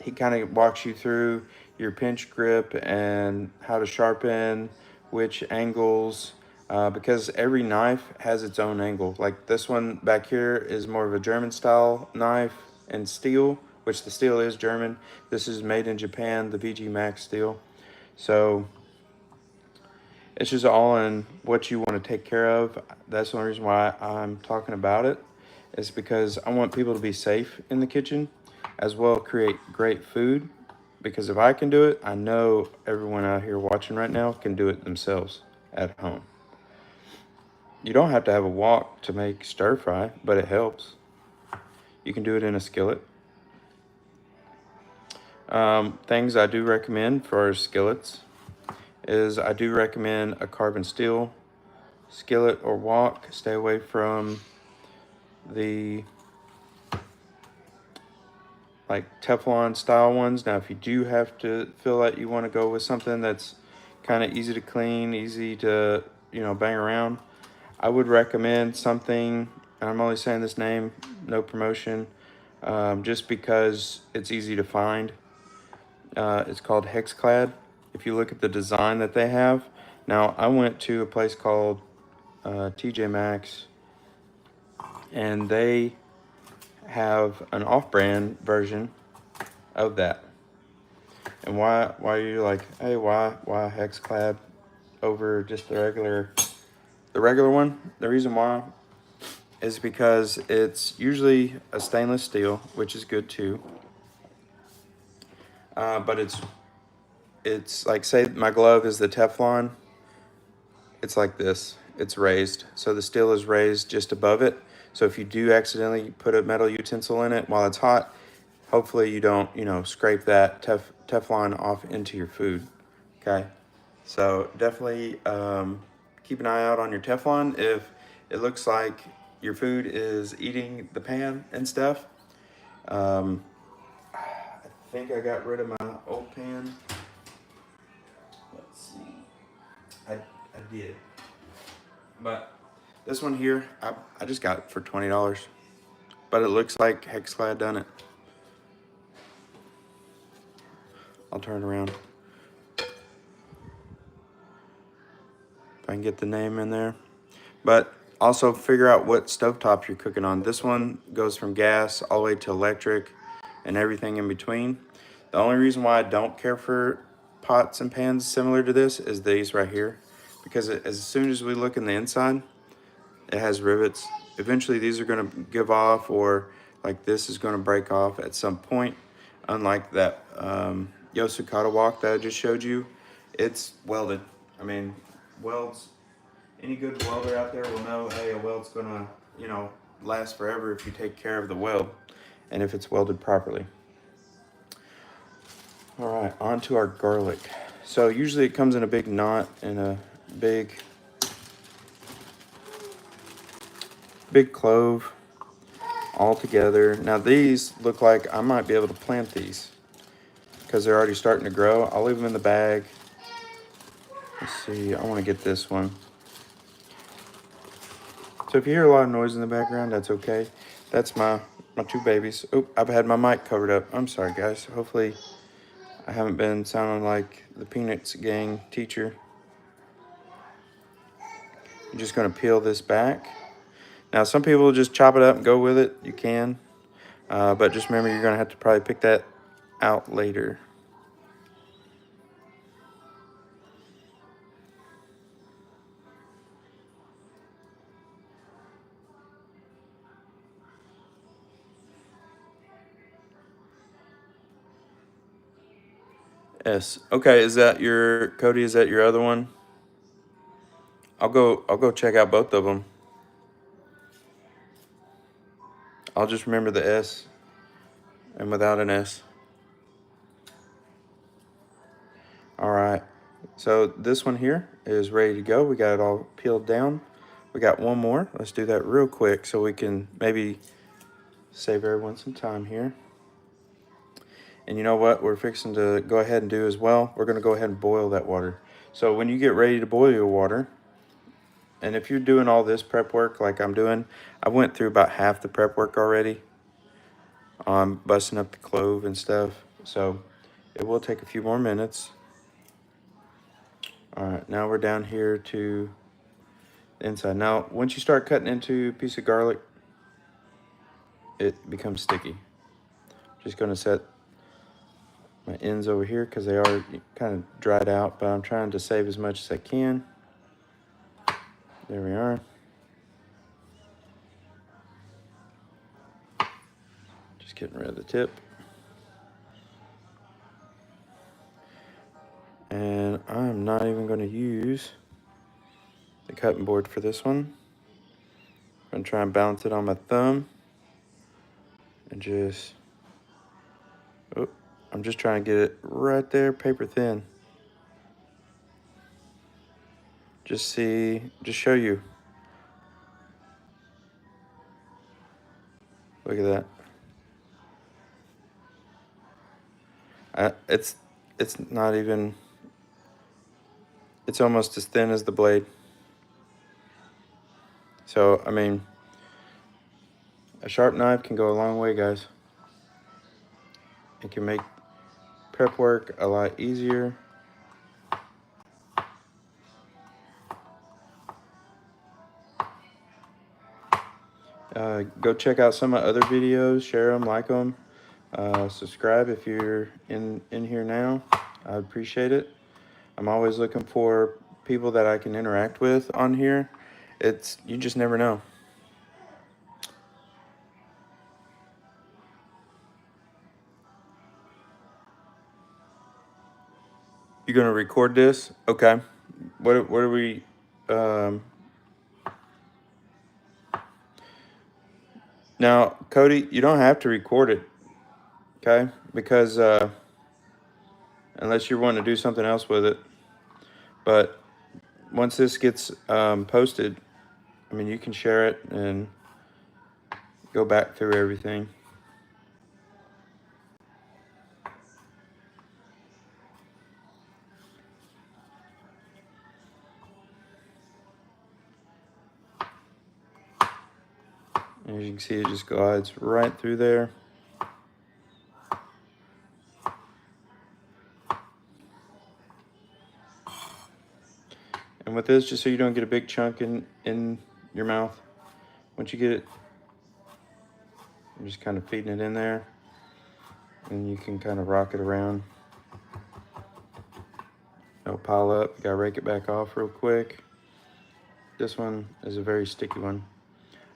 Speaker 1: he kind of walks you through your pinch grip and how to sharpen, which angles, because every knife has its own angle. Like this one back here is more of a German style knife and steel, which the steel is German. This is made in Japan, the VG Max steel. So it's just all in what you want to take care of. That's the only reason why I'm talking about it, is because I want people to be safe in the kitchen, as well create great food. Because if I can do it, I know everyone out here watching right now can do it themselves at home. You don't have to have a wok to make stir fry, but it helps. You can do it in a skillet. Things I do recommend for our skillets is I do recommend a carbon steel skillet or wok. Stay away from the like Teflon style ones. Now, if you do have to feel like you want to go with something that's kind of easy to clean, easy to, bang around, I would recommend something. I'm only saying this name, no promotion, just because it's easy to find. It's called Hexclad. If you look at the design that they have. Now, I went to a place called TJ Maxx, and they have an off-brand version of that. And why are you like, hey, why Hexclad over just the regular one? The reason why is because it's usually a stainless steel, which is good too. But it's like, say my glove is the Teflon. It's like this. It's raised. So the steel is raised just above it. So if you do accidentally put a metal utensil in it while it's hot, hopefully you don't, scrape that Teflon off into your food. Okay. So definitely keep an eye out on your Teflon. If it looks like your food is eating the pan and stuff, I think I got rid of my old pan. Let's see. I did. But this one here, I just got it for $20. But it looks like Hexclad done it. I'll turn around. If I can get the name in there. But also figure out what stovetop you're cooking on. This one goes from gas all the way to electric and everything in between. The only reason why I don't care for pots and pans similar to this is these right here. Because as soon as we look in the inside, it has rivets. Eventually these are going to give off, or like this is going to break off at some point. Unlike that Yosukata wok that I just showed you, it's welded. I mean, welds, any good welder out there will know, hey, a weld's going to, last forever if you take care of the weld and if it's welded properly. All right, on to our garlic. So usually it comes in a big knot in a big clove all together. Now these look like I might be able to plant these because they're already starting to grow. I'll leave them in the bag. Let's see, I want to get this one. So if you hear a lot of noise in the background, that's okay. That's my two babies. Oh, I've had my mic covered up. I'm sorry, guys. Hopefully I haven't been sounding like the Peanuts gang teacher. I'm just going to peel this back. Now, some people just chop it up and go with it. You can. But just remember, you're going to have to probably pick that out later. S. Okay, is that your, Cody, is that your other one? I'll go check out both of them. I'll just remember the S and without an S. All right. So this one here is ready to go. We got it all peeled down. We got one more. Let's do that real quick so we can maybe save everyone some time here. And you know what we're fixing to go ahead and do as well? We're going to go ahead and boil that water. So when you get ready to boil your water, and if you're doing all this prep work like I'm doing, I went through about half the prep work already. Busting up the clove and stuff. So it will take a few more minutes. All right, now we're down here to the inside. Now, once you start cutting into a piece of garlic, it becomes sticky. Just gonna set my ends over here because they are kind of dried out, but I'm trying to save as much as I can. There we are. Just getting rid of the tip. And I'm not even going to use the cutting board for this one. I'm going to try and balance it on my thumb. And just, oh, I'm just trying to get it right there, paper thin. Just show you. Look at that. It's not even, it's almost as thin as the blade. So, I mean, a sharp knife can go a long way, guys. It can make prep work a lot easier. Go check out some of my other videos, share them, like them. Subscribe if you're in here now. I appreciate it. I'm always looking for people that I can interact with on here. You just never know. You're gonna record this? Okay. What are we now, Cody, you don't have to record it, okay? Because unless you want to do something else with it. But once this gets posted, I mean, you can share it and go back through everything. And as you can see, it just glides right through there. And with this, just so you don't get a big chunk in your mouth, once you get it, I'm just kind of feeding it in there, and you can kind of rock it around. It'll pile up. You gotta rake it back off real quick. This one is a very sticky one.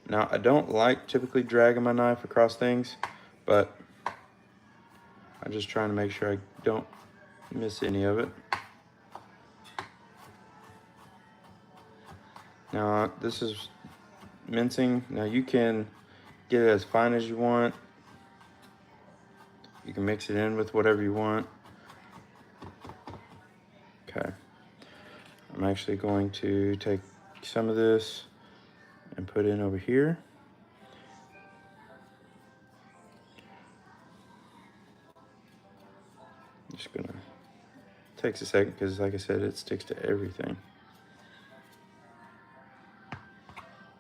Speaker 1: Now, I don't like typically dragging my knife across things, but I'm just trying to make sure I don't miss any of it. Now, this is mincing. Now, you can get it as fine as you want. You can mix it in with whatever you want. Okay. I'm actually going to take some of this and put in over here. I'm just gonna, takes a second because like I said, it sticks to everything.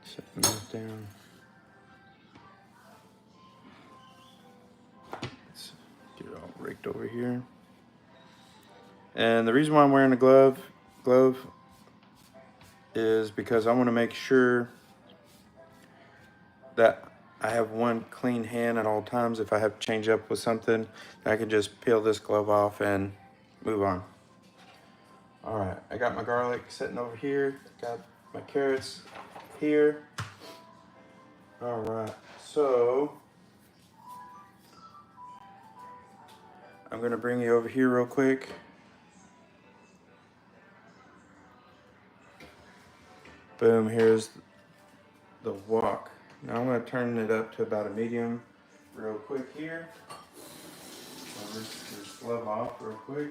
Speaker 1: Set the mouth down. Let's get it all raked over here. And the reason why I'm wearing a glove is because I want to make sure that I have one clean hand at all times. If I have to change up with something, I can just peel this glove off and move on. All right, I got my garlic sitting over here. Got my carrots here. All right, so I'm gonna bring you over here real quick. Boom, here's the wok. Now I'm gonna turn it up to about a medium real quick here. I'll just this glove off real quick.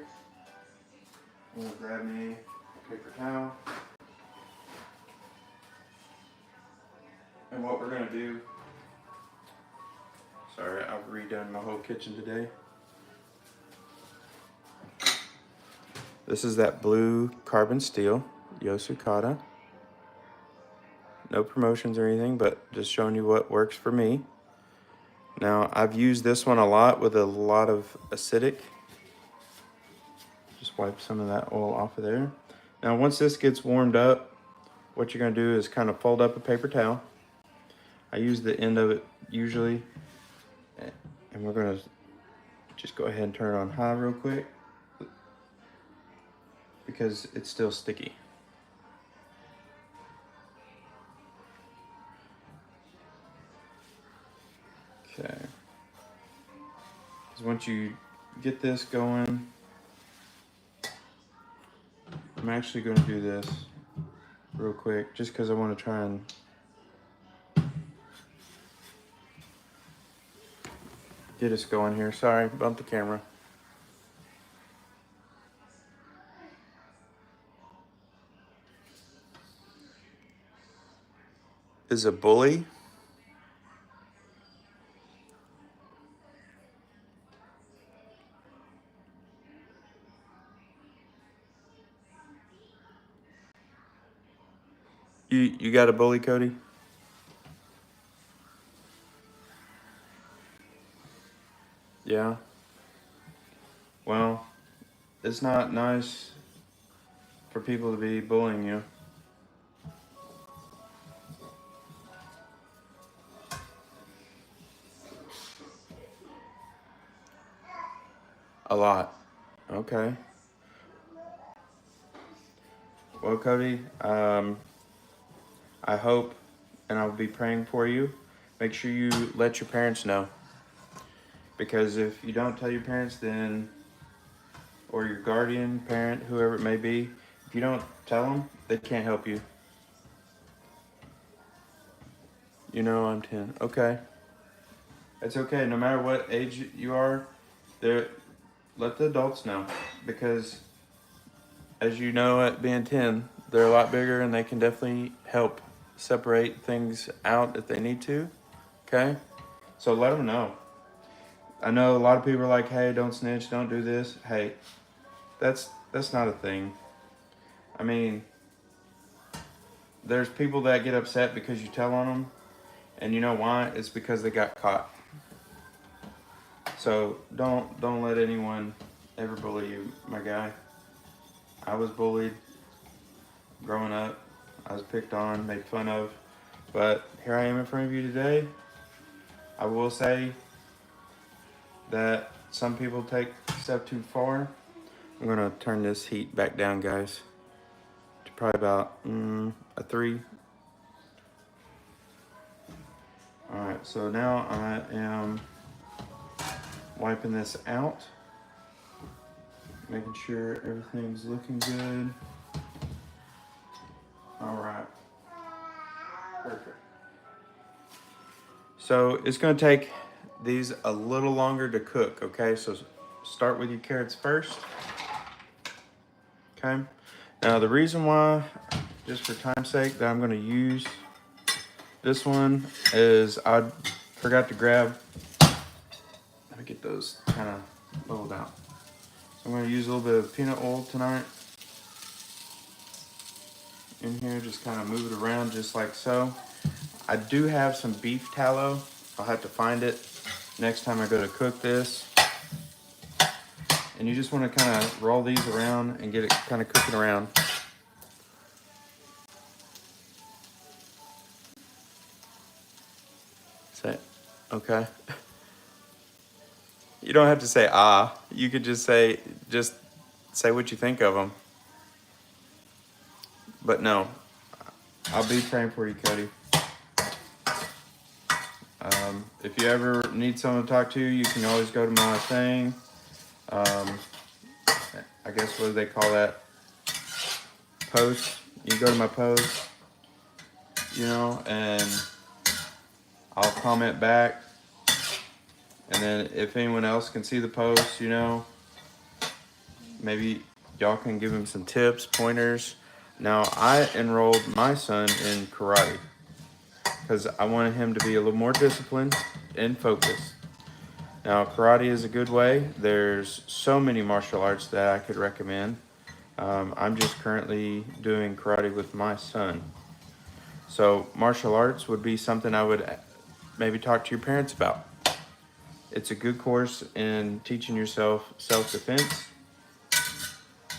Speaker 1: I'm gonna grab me a paper towel. And what we're gonna do Sorry, I've redone my whole kitchen today. This is that blue carbon steel, Yosukata. No promotions or anything, but just showing you what works for me. Now, I've used this one a lot with a lot of acidic. Just wipe some of that oil off of there. Now, once this gets warmed up, what you're gonna do is kind of fold up a paper towel. I use the end of it usually, and we're gonna just go ahead and turn it on high real quick because it's still sticky. Okay. Because once you get this going, I'm actually going to do this real quick just because I want to try and get us going here. Sorry, bumped the camera. Is a bully. You got a bully, Cody? Yeah. Well, it's not nice for people to be bullying you. A lot. Okay. Well, Cody, I hope and I'll be praying for you. Make sure you let your parents know. Because if you don't tell your parents, then, or your guardian, parent, whoever it may be, if you don't tell them, they can't help you. You know I'm 10. Okay. It's okay. No matter what age you are, let the adults know. Because, as you know, at being 10, they're a lot bigger and they can definitely help separate things out if they need to. Okay? So let them know. I know a lot of people are like, hey, don't snitch, don't do this. Hey, that's not a thing. I mean, there's people that get upset because you tell on them, and you know why? It's because they got caught. So don't let anyone ever bully you, my guy. I was bullied growing up. I was picked on, made fun of, but here I am in front of you today. I will say that some people take a step too far. I'm gonna turn this heat back down, guys, to probably about a 3. All right, so now I am wiping this out, making sure everything's looking good. All right, perfect. So it's gonna take these a little longer to cook, okay? So start with your carrots first, okay? Now the reason why, just for time's sake, that I'm gonna use this one is I forgot to grab, let me get those kind of leveled out. So I'm gonna use a little bit of peanut oil tonight in here, just kind of move it around just like so. I do have some beef tallow. I'll have to find it next time I go to cook this. And you just want to kind of roll these around and get it kind of cooking around. Say, okay. You don't have to say ah. You could just say what you think of them. But no, I'll be praying for you, Cody. If you ever need someone to talk to, you can always go to my thing. I guess what do they call that? Post. You go to my post, you know, and I'll comment back. And then if anyone else can see the post, you know, maybe y'all can give him some tips, pointers. Now, I enrolled my son in karate because I wanted him to be a little more disciplined and focused. Now, karate is a good way. There's so many martial arts that I could recommend. I'm just currently doing karate with my son. So, martial arts would be something I would maybe talk to your parents about. It's a good course in teaching yourself self-defense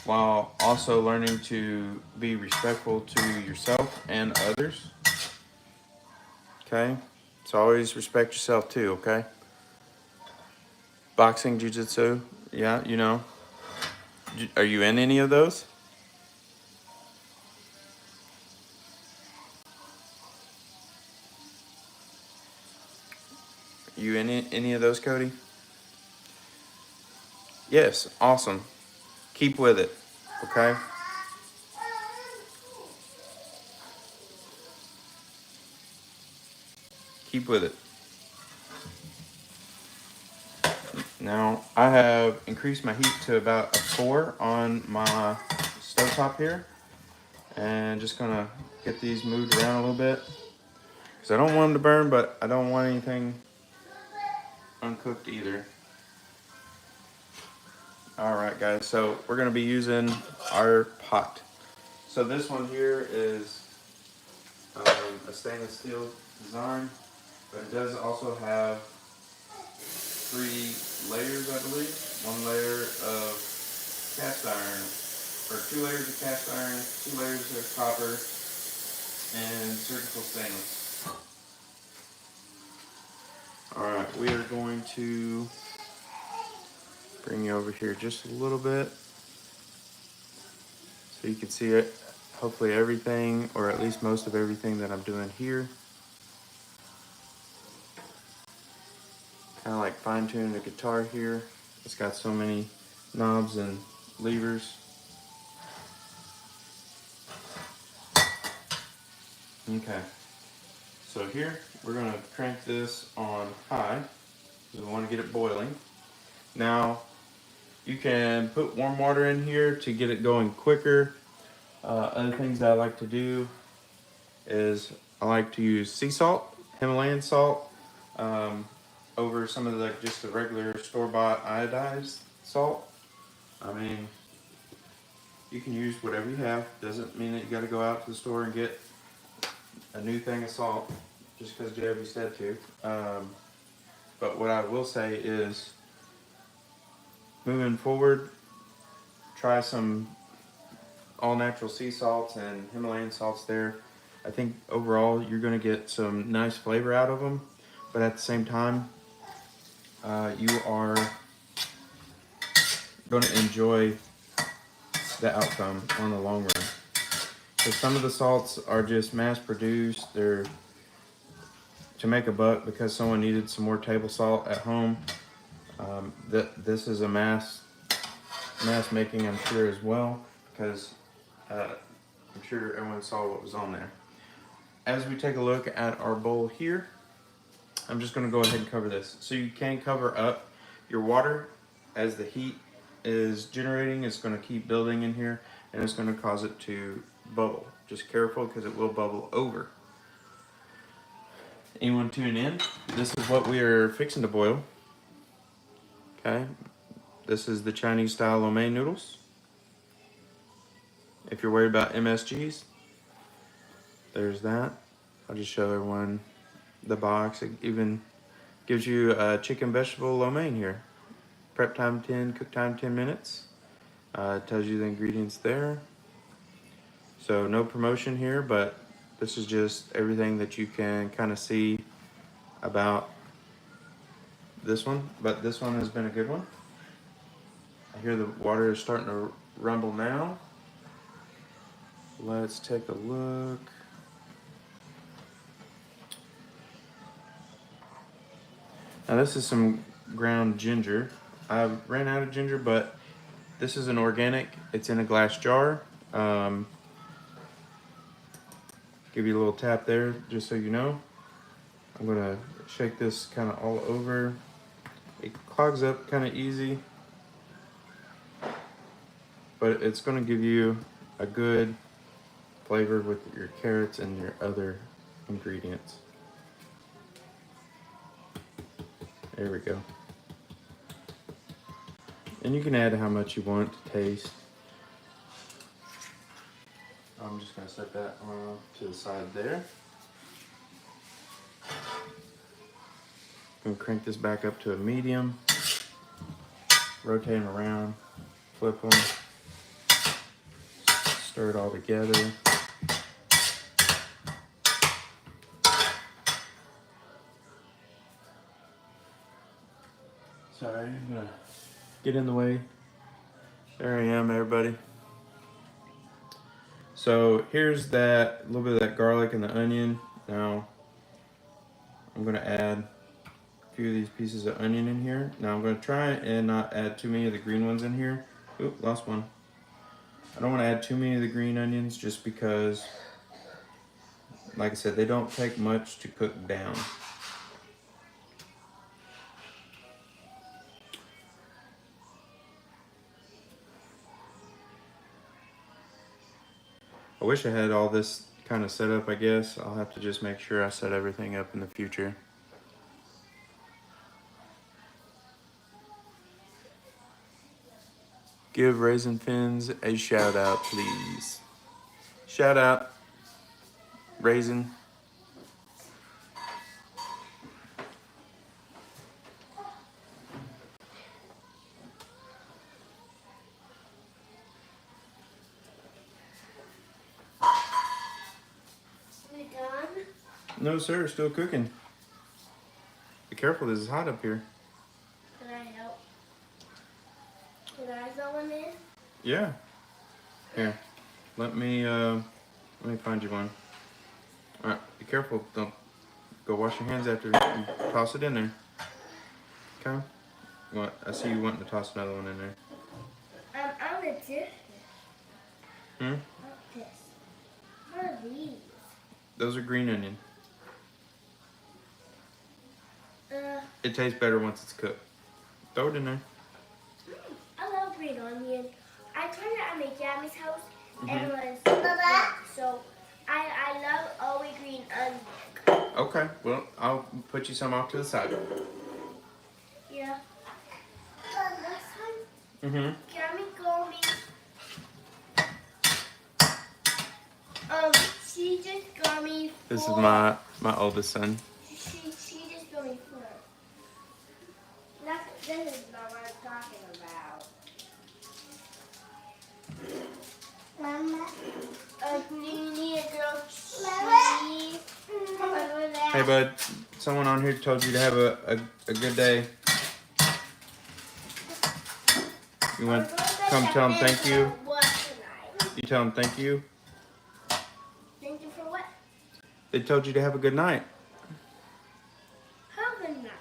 Speaker 1: while also learning to be respectful to yourself and others. Okay? So always respect yourself too, okay? Boxing, jiu-jitsu, yeah, you know. Are you in any of those? You in any of those, Cody? Yes, awesome. Keep with it, okay? Keep with it. Now, I have increased my heat to about a 4 on my stovetop here. And just gonna get these moved around a little bit. Because I don't want them to burn, but I don't want anything uncooked either. All right, guys, so we're gonna be using our pot. So this one here is a stainless steel design, but it does also have 3 layers, I believe. 1 layer of cast iron, or 2 layers of cast iron, 2 layers of copper, and surgical stainless. All right, we are going to bring you over here just a little bit so you can see it. Hopefully everything, or at least most of everything that I'm doing here. Kind of like fine tuning the guitar here. It's got so many knobs and levers. Okay, so here we're gonna crank this on high because we want to get it boiling. Now you can put warm water in here to get it going quicker. Other things that I like to do is I like to use sea salt, Himalayan salt, over some of just the regular store-bought iodized salt. I mean, you can use whatever you have. Doesn't mean that you got to go out to the store and get a new thing of salt just because JW said to. But what I will say is, moving forward, try some all-natural sea salts and Himalayan salts there. I think overall you're going to get some nice flavor out of them, but at the same time, you are going to enjoy the outcome on the long run. Because some of the salts are just mass produced. They're to make a buck because someone needed some more table salt at home. This is a mass making, I'm sure, as well, because I'm sure everyone saw what was on there. As we take a look at our bowl here, I'm just going to go ahead and cover this. So you can cover up your water as the heat is generating. It's going to keep building in here and it's going to cause it to bubble. Just careful because it will bubble over. Anyone tune in? This is what we are fixing to boil. Okay, this is the Chinese style lo mein noodles. If you're worried about MSGs, there's that. I'll just show everyone the box. It even gives you a chicken vegetable lo mein here. Prep time 10, cook time 10 minutes. It tells you the ingredients there. So no promotion here, but this is just everything that you can kind of see about this one. But this one has been a good one. I hear the water is starting to rumble now. Let's take a look. Now this is some ground ginger. I ran out of ginger, but this is an organic. It's in a glass jar. Give you a little tap there, just so you know. I'm gonna shake this kind of all over. It clogs up kind of easy, but it's gonna give you a good flavor with your carrots and your other ingredients. There we go. And you can add how much you want to taste. I'm just gonna set that on to the side there. I'm gonna crank this back up to a medium. Rotate them around, flip them, stir it all together. Sorry, I'm gonna get in the way. There I am, everybody. So here's that, a little bit of that garlic and the onion. Now I'm gonna add a few of these pieces of onion in here. Now I'm gonna try and not add too many of the green ones in here. Oop, lost one. I don't wanna add too many of the green onions just because, like I said, they don't take much to cook down. I wish I had all this kind of set up, I guess. I'll have to just make sure I set everything up in the future. Give Raisin Fins a shout out, please. Shout out, Raisin.
Speaker 2: We done?
Speaker 1: No, sir, still cooking. Be careful, this is hot up here.
Speaker 2: Can I help? Can I throw one in?
Speaker 1: Yeah. Here, let me find you one. All right, be careful. Don't go wash your hands after and toss it in there. Okay. What? I see you wanting to toss another one in there.
Speaker 2: I'm gonna do this.
Speaker 1: Hmm.
Speaker 2: Like this. What are these?
Speaker 1: Those are green onion.
Speaker 2: Uh,
Speaker 1: It tastes better once it's cooked. Throw it in there.
Speaker 2: I love green onion. I tried it at my Jamie's house and
Speaker 1: Mhm.
Speaker 2: it was yum. So I love always green onion.
Speaker 1: Okay. Well, I'll put you some off to the side.
Speaker 2: Yeah. Last time,
Speaker 1: Mm-hmm.
Speaker 2: Jamie got me. She just got me.
Speaker 1: This is
Speaker 2: four-
Speaker 1: my oldest son.
Speaker 2: She just got me four. This is not what I'm talking about. Mama. Do you need a grilled cheese? Over there.
Speaker 1: Hey, bud. Someone on here told you to have a good day. You want to come tell them thank you?
Speaker 2: What tonight?
Speaker 1: You tell them thank you.
Speaker 2: Thank you for what?
Speaker 1: They told you to have a good night.
Speaker 2: How good night?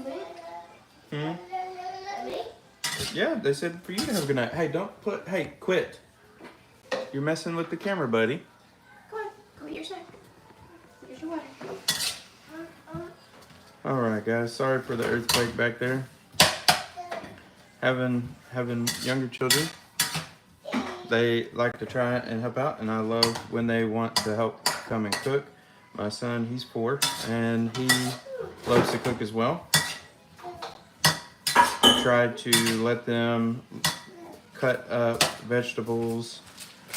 Speaker 2: Me?
Speaker 1: Hmm?
Speaker 2: Me?
Speaker 1: Yeah, they said for you to have a good night. Hey, hey, quit. You're messing with the camera, buddy.
Speaker 2: Come on, go get your snack. Here's your water.
Speaker 1: All right, guys. Sorry for the earthquake back there. Having younger children, they like to try and help out, and I love when they want to help come and cook. My son, he's 4, and he loves to cook as well. I try to let them cut up vegetables,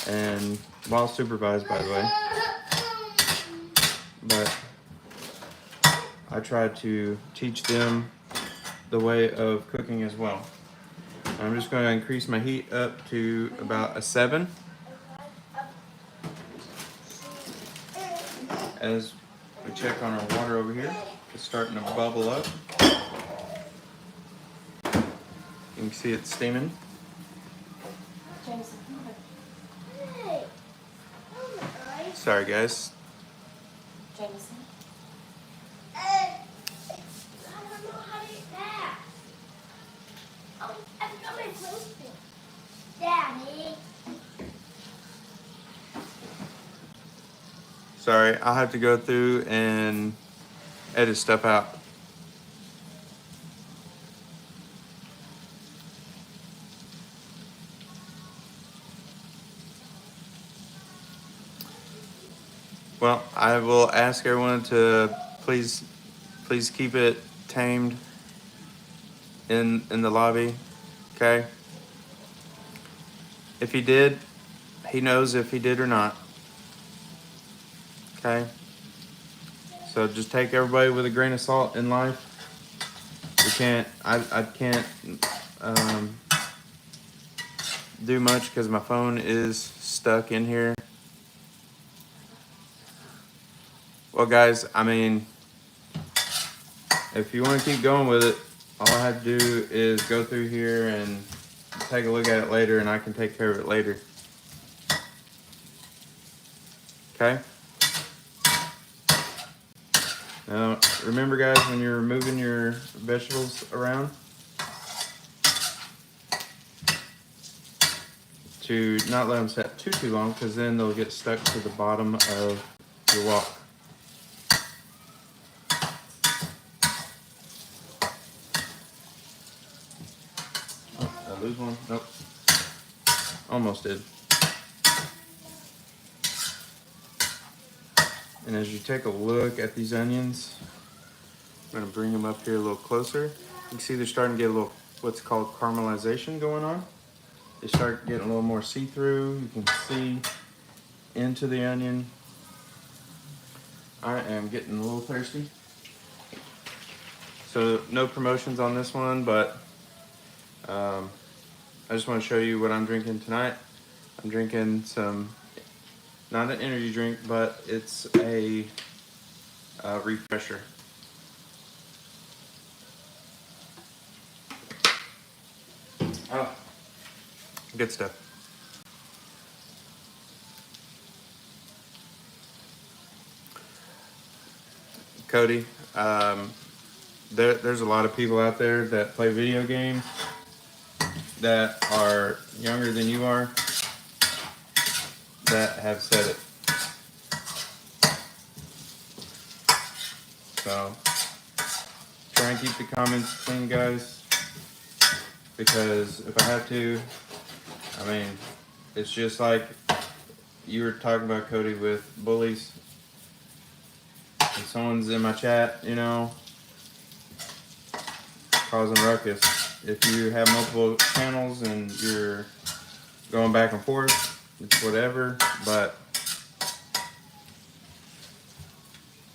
Speaker 1: and while supervised, by the way. But I try to teach them the way of cooking as well. I'm just going to increase my heat up to about a 7 as we check on our water over here. It's starting to bubble up. You can see it steaming.
Speaker 2: Jameson, come on. Hey. Oh my gosh.
Speaker 1: Sorry, guys.
Speaker 2: Jameson. I don't know how to eat that. Oh, I forgot my clothespin. Daddy.
Speaker 1: Sorry, I'll have to go through and edit stuff out. Well, I will ask everyone to please keep it tamed. in the lobby. Okay. If he did, he knows if he did or not. Okay. So just take everybody with a grain of salt in life. We can't. I can't do much because my phone is stuck in here. Well, guys, I mean, if you want to keep going with it, all I have to do is go through here and take a look at it later, and I can take care of it later. Okay? Now, remember, guys, when you're moving your vegetables around, to not let them set too long, because then they'll get stuck to the bottom of your wok. Oh, did I lose one? Nope. Almost did. And as you take a look at these onions, I'm gonna bring them up here a little closer. You can see they're starting to get a little, what's called caramelization going on. They start getting a little more see-through. You can see into the onion. I am getting a little thirsty. So no promotions on this one, but I just want to show you what I'm drinking tonight. I'm drinking some, not an energy drink, but it's a refresher. Oh, good stuff. Cody, there's a lot of people out there that play video games that are younger than you are that have said it. So try and keep the comments clean, guys, because if I have to, I mean, it's just like you were talking about, Cody, with bullies. If someone's in my chat, you know, causing ruckus. If you have multiple channels and you're going back and forth, it's whatever, but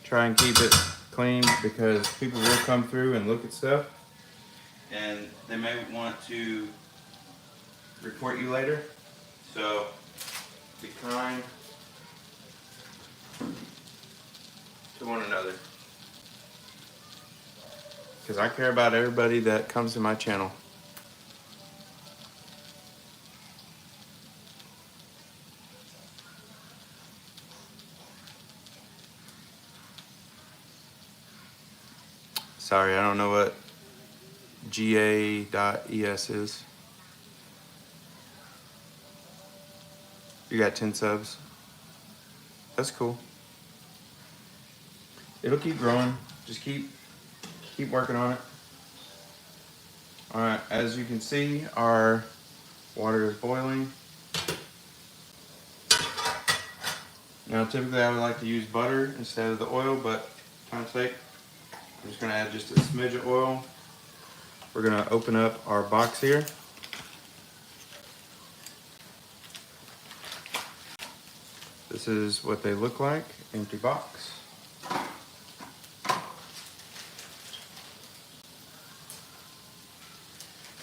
Speaker 1: try and keep it clean, because people will come through and look at stuff and they may want to report you later. So be kind to one another, because I care about everybody that comes to my channel. Sorry, I don't know what ga.es is. You got 10 subs. That's cool. It'll keep growing. Just keep working on it. All right, as you can see, our water is boiling. Now, typically I would like to use butter instead of the oil, but for time's sake, I'm just gonna add just a smidge of oil. We're gonna open up our box here. This is what they look like, empty box.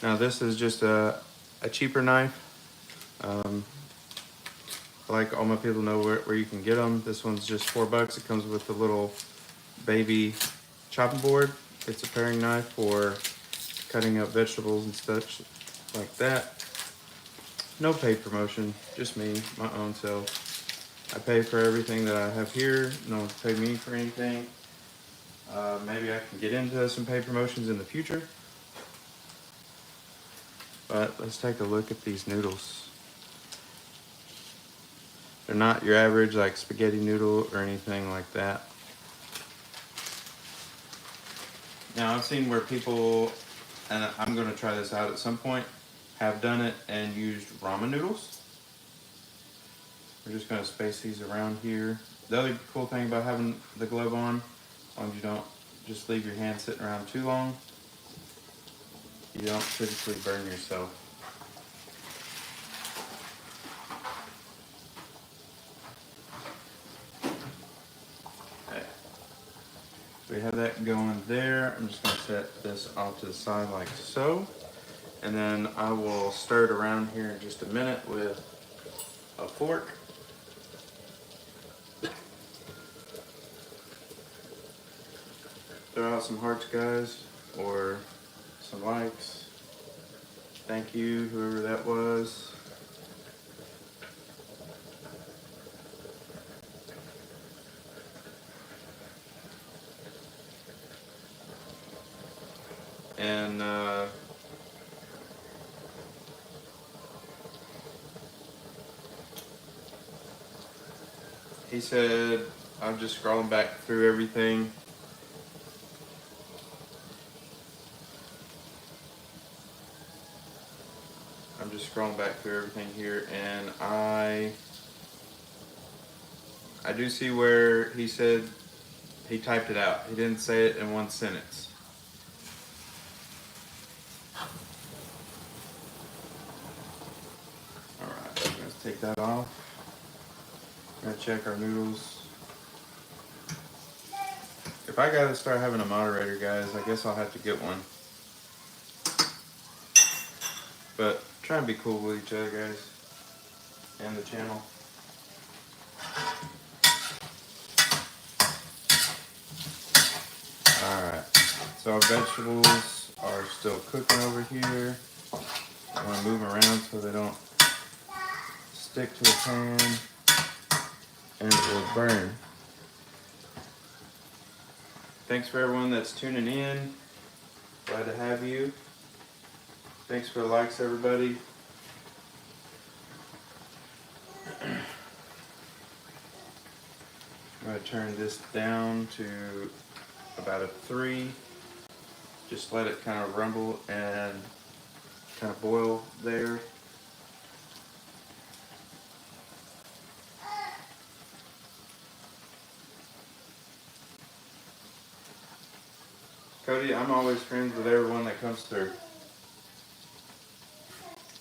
Speaker 1: Now this is just a cheaper knife. Like all my people know where you can get them. This one's just $4. It comes with a little baby chopping board. It's a paring knife for cutting up vegetables and such like that. No paid promotion, just me, my own self. I pay for everything that I have here. No one's paid me for anything. Maybe I can get into some paid promotions in the future. But let's take a look at these noodles. They're not your average like spaghetti noodle or anything like that. Now I've seen where people, and I'm gonna try this out at some point, have done it and used ramen noodles. We're just gonna space these around here. The other cool thing about having the glove on, as long as you don't just leave your hand sitting around too long, you don't typically burn yourself. Okay. So we have that going there. I'm just going to set this off to the side like so. And then I will stir it around here in just a minute with a fork. Throw out some hearts, guys, or some likes. Thank you, whoever that was. And he said, I'm just scrolling back through everything. I'm just scrolling back through everything here, and I do see where he said he typed it out. He didn't say it in one sentence. Alright, let's take that off. I'm gonna check our noodles. If I gotta start having a moderator, guys, I guess I'll have to get one. But try and be cool with each other, guys, and the channel. Alright, so our vegetables are still cooking over here. I want to move them around so they don't stick to the pan and it will burn. Thanks for everyone that's tuning in. Glad to have you. Thanks for the likes, everybody. I'm going to turn this down to about a 3. Just let it kind of rumble and kind of boil there. Cody, I'm always friends with everyone that comes through.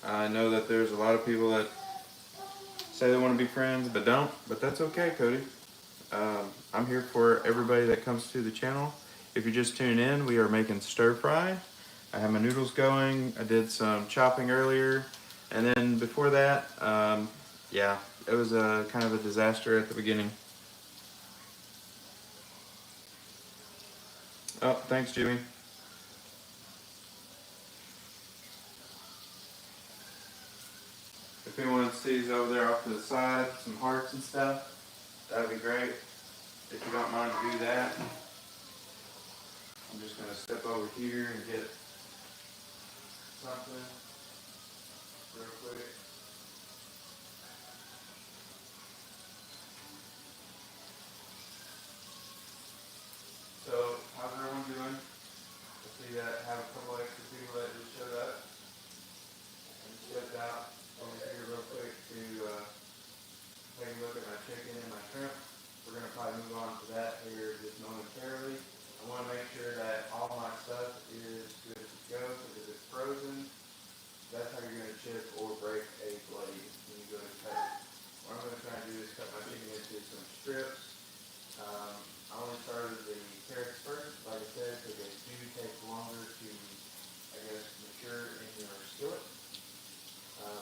Speaker 1: I know that there's a lot of people that say they want to be friends but don't, but that's okay, Cody. I'm here for everybody that comes to the channel. If you're just tuning in, we are making stir fry. I have my noodles going. I did some chopping earlier. And then before that, yeah, it was a kind of a disaster at the beginning. Oh, thanks, Jimmy. If anyone sees over there off to the side, some hearts and stuff, that'd be great. If you don't mind to do that. I'm just going to step over here and get something real quick. So, how's everyone doing? I see that I have a couple extra people that just showed up and stepped out over here real quick to take a look at my chicken and my shrimp. We're going to probably move on to that here just momentarily. I want to make sure that all my stuff is good to go, because if it's frozen, that's how you're going to chip or break a blade when you go to cut it. What I'm going to try and do is cut my chicken into some strips. I only started the carrots first, like I said, because they do take longer to, I guess, mature in your skillet,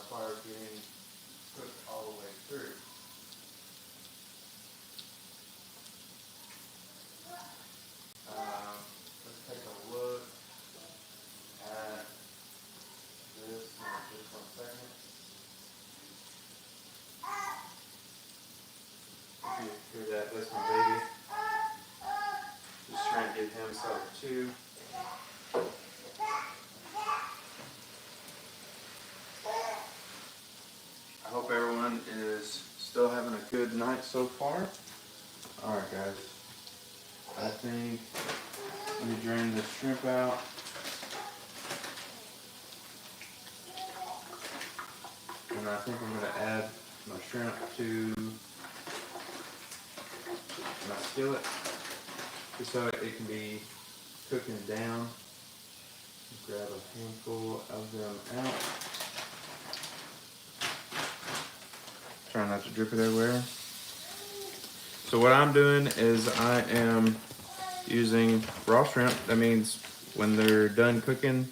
Speaker 1: prior to getting cooked all the way through. Let's take a look at this in just 1 second. If you hear that, that's my baby. Just trying to give him something too. I hope everyone is still having a good night so far. Alright, guys. I think let me drain the shrimp out. And I think I'm going to add my shrimp to my skillet, just so it can be cooking down. Grab a handful of them out. Try not to drip it everywhere. So what I'm doing is I am using raw shrimp. That means when they're done cooking,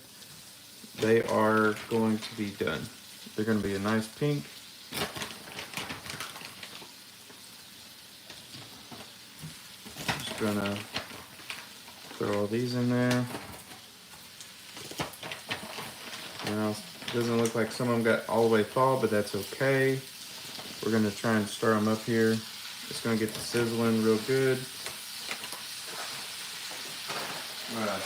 Speaker 1: they are going to be done. They're going to be a nice pink. Just gonna throw all these in there. You know, doesn't look like some of them got all the way thawed, but that's okay. We're gonna try and stir them up here. It's gonna get the sizzling real good. I'm gonna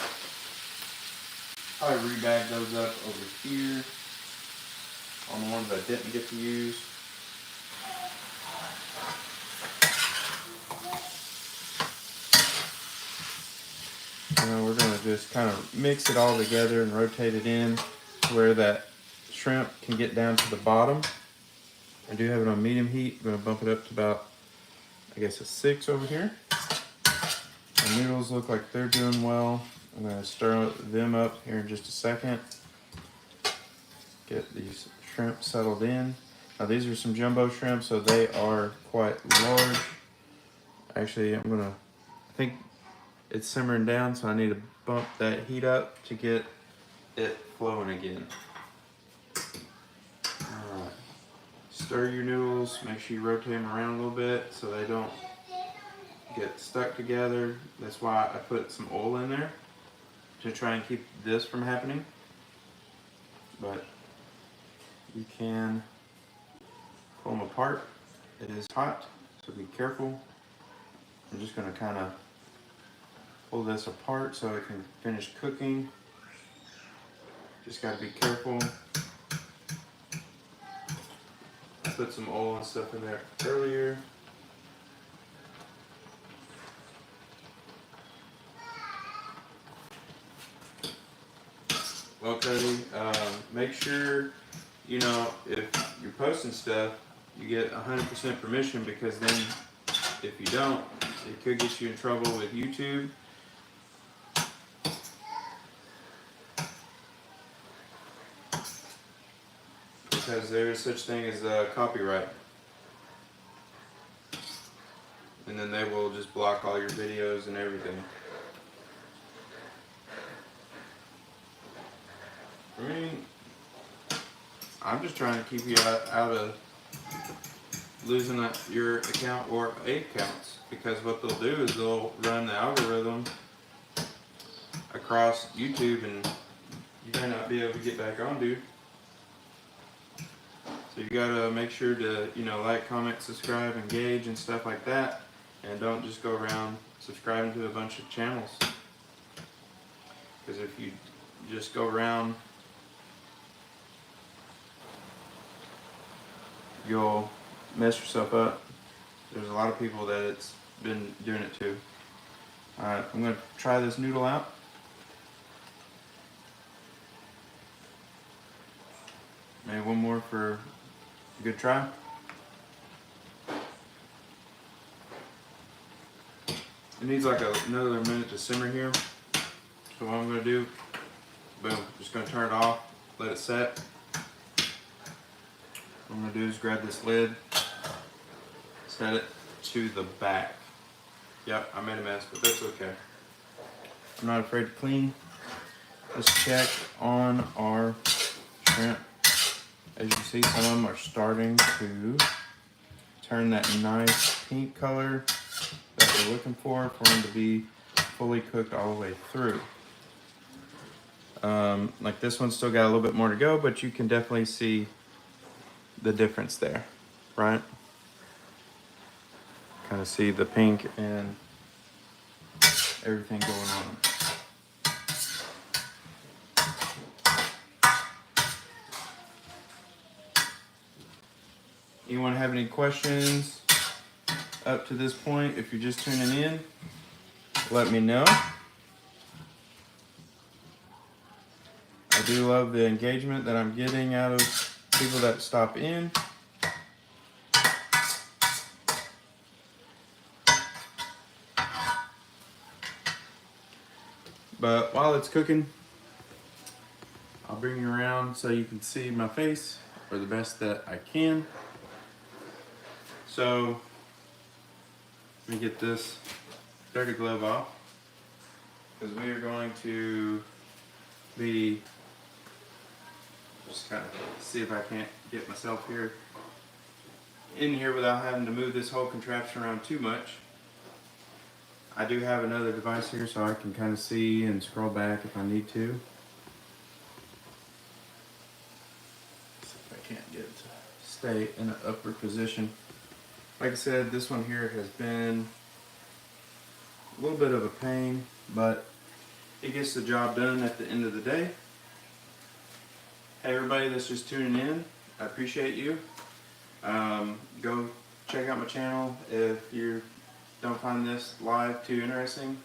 Speaker 1: probably rebag those up over here on the ones I didn't get to use. Now we're gonna just kind of mix it all together and rotate it in to where that shrimp can get down to the bottom. I do have it on medium heat. I'm gonna bump it up to about, I guess, a 6 over here. The noodles look like they're doing well. I'm gonna stir them up here in just a second. Get these shrimp settled in. Now these are some jumbo shrimp, so they are quite large. Actually, I think it's simmering down, so I need to bump that heat up to get it flowing again. Alright. Stir your noodles, make sure you rotate them around a little bit so they don't get stuck together. That's why I put some oil in there to try and keep this from happening. But you can pull them apart. It is hot, so be careful. I'm just gonna kind of pull this apart so it can finish cooking. Just gotta be careful. I put some oil and stuff in there earlier. Well, Cody, make sure, you know, if you're posting stuff, you get 100% permission, because then if you don't, it could get you in trouble with YouTube. Because there is such thing as copyright. And then they will just block all your videos and everything. I mean, I'm just trying to keep you out of losing your account or accounts, because what they'll do is they'll run the algorithm across YouTube and you may not be able to get back on, dude. So you gotta make sure to, you know, like, comment, subscribe, engage, and stuff like that, and don't just go around subscribing to a bunch of channels. Because if you just go around, you'll mess yourself up. There's a lot of people that it's been doing it to. Alright, I'm gonna try this noodle out. Maybe one more for a good try. It needs like another minute to simmer here. So what I'm gonna do, boom, just gonna turn it off, let it set. What I'm gonna do is grab this lid, set it to the back. Yep, I made a mess, but that's okay. I'm not afraid to clean. Let's check on our shrimp. As you see, some of them are starting to turn that nice pink color that we're looking for them to be fully cooked all the way through. Like this one's still got a little bit more to go, but you can definitely see the difference there, right? Kind of see the pink and everything going on. Anyone have any questions up to this point? If you're just tuning in, let me know. I do love the engagement that I'm getting out of people that stop in. But while it's cooking, bring you around so you can see my face or the best that I can. So let me get this dirty glove off, because we are going to be just kind of see if I can't get myself here in here without having to move this whole contraption around too much. I do have another device here so I can kind of see and scroll back if I need to. See if I can't get it to stay in an upward position. Like I said, this one here has been a little bit of a pain, but it gets the job done at the end of the day. Hey everybody that's just tuning in, I appreciate you. Go check out my channel if you don't find this live too interesting.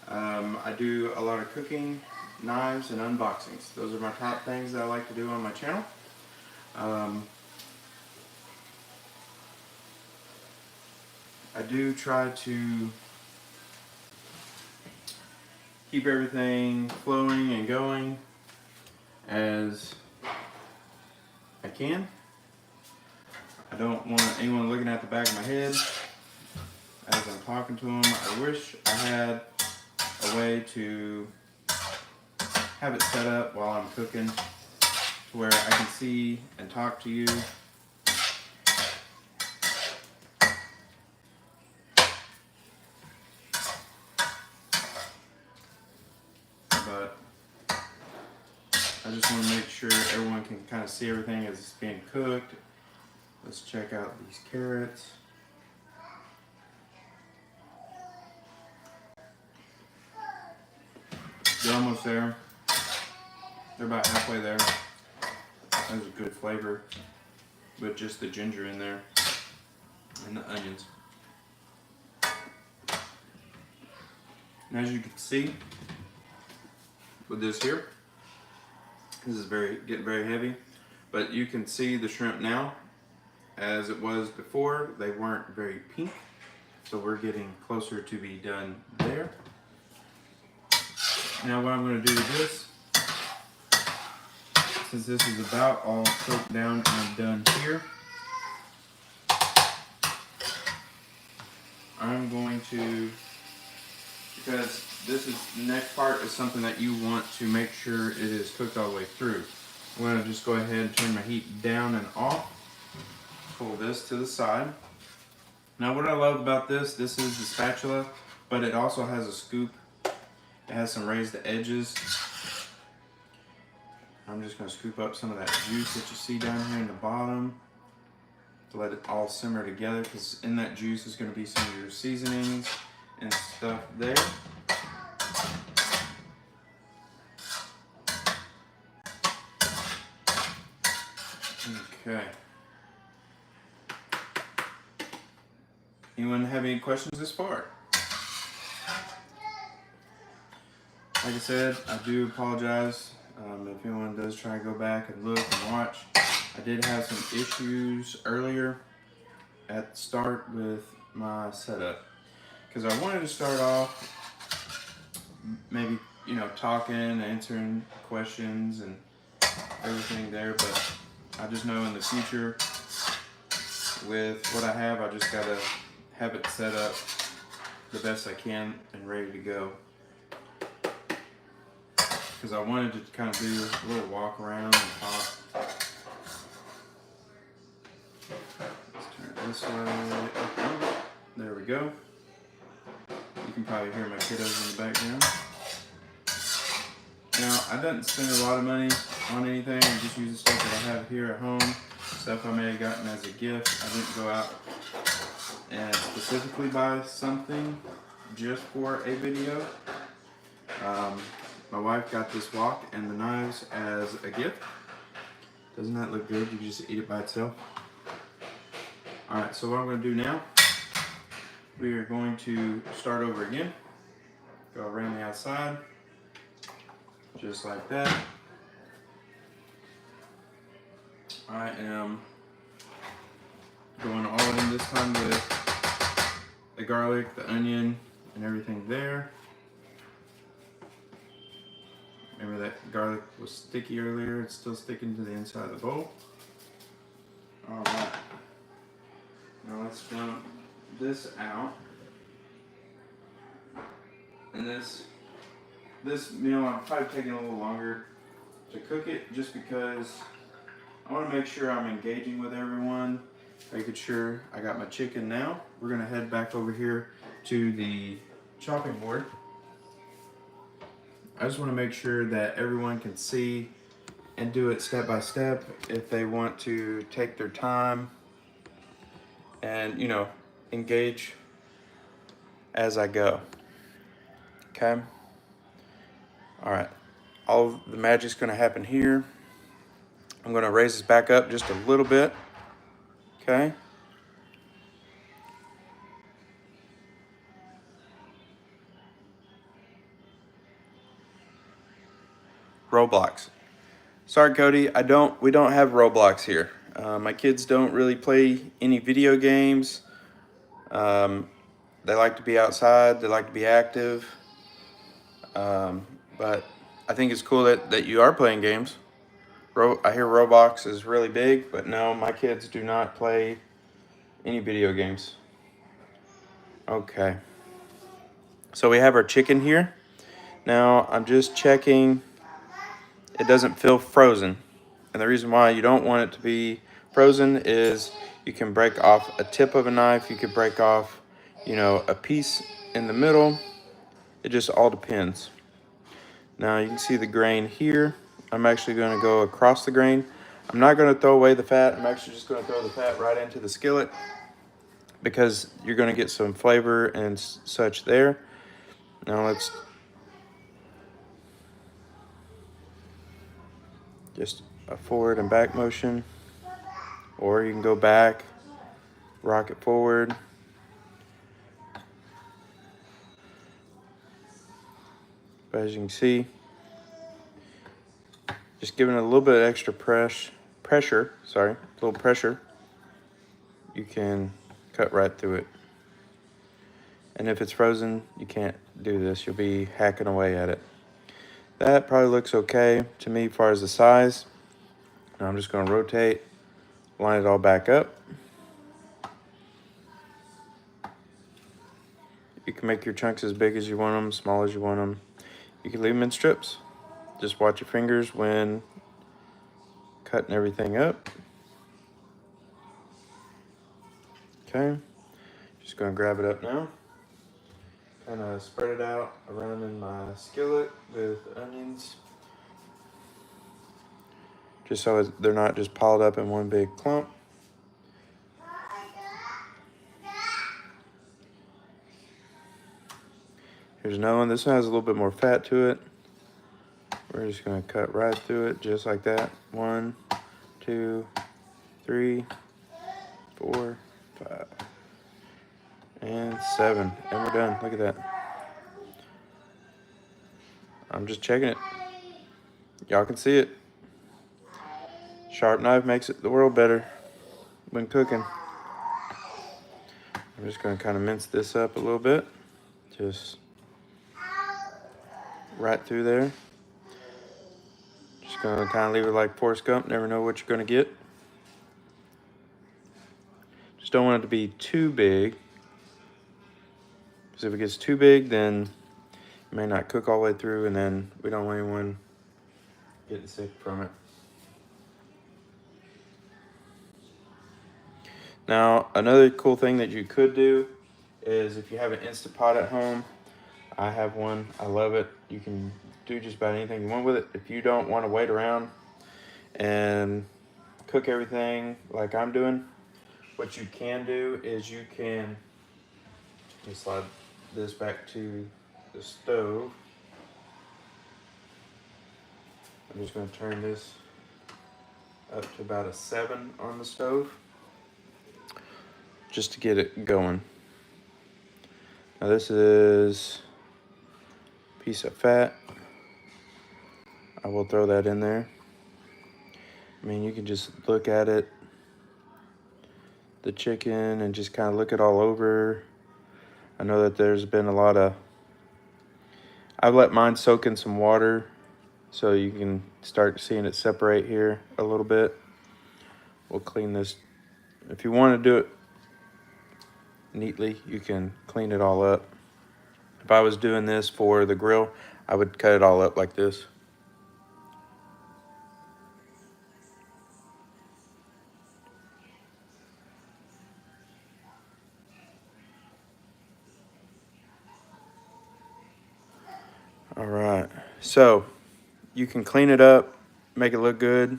Speaker 1: I do a lot of cooking, knives, and unboxings. Those are my top things that I like to do on my channel. I do try to keep everything flowing and going as I can. I don't want anyone looking at the back of my head as I'm talking to them. I wish I had a way to have it set up while I'm cooking to where I can see and talk to you. But I just want to make sure everyone can kind of see everything as it's being cooked. Let's check out these carrots. They're almost there. They're about halfway there. That's a good flavor with just the ginger in there and the onions. And as you can see with this here, this is getting very heavy, but you can see the shrimp now. As it was before, they weren't very pink, so we're getting closer to be done there. Now what I'm going to do with this, since this is about all cooked down and done here, I'm going to, because this is, the next part is something that you want to make sure it is cooked all the way through. I'm going to just go ahead and turn my heat down and off. Pull this to the side. Now what I love about this is the spatula, but it also has a scoop. It has some raised edges. I'm just going to scoop up some of that juice that you see down here in the bottom to let it all simmer together, because in that juice is going to be some of your seasonings and stuff there. Okay. Anyone have any questions this far? Like I said, I do apologize if anyone does try to go back and look and watch. I did have some issues earlier at the start with my setup, because I wanted to start off maybe, you know, talking, answering questions and everything there, but I just know in the future with what I have, I just gotta have it set up the best I can and ready to go. Because I wanted to kind of do a little walk around and talk. Let's turn it this way. Oh, there we go. You can probably hear my kiddos in the background. Now, I didn't spend a lot of money on anything. I just use the stuff that I have here at home. Stuff I may have gotten as a gift. I didn't go out and specifically buy something just for a video. My wife got this wok and the knives as a gift. Doesn't that look good? You can just eat it by itself. Alright, so what I'm going to do now, we are going to start over again. Go around the outside, just like that. I am going all in this time with the garlic, the onion, and everything there. Maybe that garlic was sticky earlier. It's still sticking to the inside of the bowl. All right. Now let's dump this out. And this meal, I'm probably taking a little longer to cook it just because I want to make sure I'm engaging with everyone, making sure I got my chicken now. We're going to head back over here to the chopping board. I just want to make sure that everyone can see and do it step by step if they want to take their time and, you know, engage as I go. Okay. All right. All of the magic's going to happen here. I'm going to raise this back up just a little bit. Okay. Roblox. Sorry, Cody. We don't have Roblox here. My kids don't really play any video games. They like to be outside. They like to be active. But I think it's cool that you are playing games. I hear Roblox is really big, but no, my kids do not play any video games. Okay. So we have our chicken here. Now I'm just checking it doesn't feel frozen. And the reason why you don't want it to be frozen is you can break off a tip of a knife. You could break off, you know, a piece in the middle. It just all depends. Now you can see the grain here. I'm actually going to go across the grain. I'm not going to throw away the fat. I'm actually just going to throw the fat right into the skillet because you're going to get some flavor and such there. Now let's just a forward and back motion, or you can go back, rock it forward. But as you can see, just giving it a little bit of extra pressure, you can cut right through it. And if it's frozen, you can't do this. You'll be hacking away at it. That probably looks okay to me as far as the size. Now I'm just going to rotate, line it all back up. You can make your chunks as big as you want them, small as you want them. You can leave them in strips. Just watch your fingers when cutting everything up. Okay, just going to grab it up now. Kind of spread it out around in my skillet with onions. Just so they're not just piled up in one big clump. Here's another one. This one has a little bit more fat to it. We're just going to cut right through it just like that. 1, 2, 3, 4, 5, and 7. And we're done. Look at that. I'm just checking it. Y'all can see it. Sharp knife makes it the world better when cooking. I'm just going to kind of mince this up a little bit. Just right through there. Just going to kind of leave it like Forrest Gump. Never know what you're going to get. Just don't want it to be too big. Because if it gets too big, then it may not cook all the way through, and then we don't want anyone getting sick from it. Now, another cool thing that you could do is if you have an Instant Pot at home, I have one, I love it. You can do just about anything you want with it. If you don't want to wait around and cook everything like I'm doing, what you can do is you can slide this back to the stove. I'm just going to turn this up to about a 7 on the stove, just to get it going. Now this is a piece of fat. I will throw that in there. I mean, you can just look at it, the chicken, and just kind of look it all over. I know that there's been a lot of, I've let mine soak in some water so you can start seeing it separate here a little bit. We'll clean this. If you want to do it neatly, you can clean it all up. If I was doing this for the grill, I would cut it all up like this. All right, so you can clean it up, make it look good.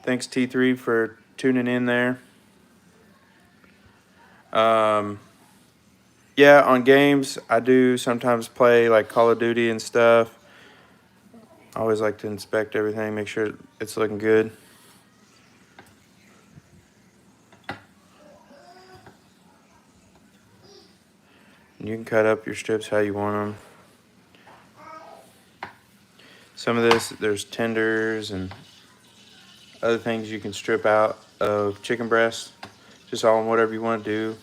Speaker 1: Thanks T3 for tuning in there. Yeah, on games, I do sometimes play like Call of Duty and stuff. I always like to inspect everything, make sure it's looking good. And you can cut up your strips how you want them. Some of this, there's tenders and other things you can strip out of chicken breast. Just all whatever you want to do.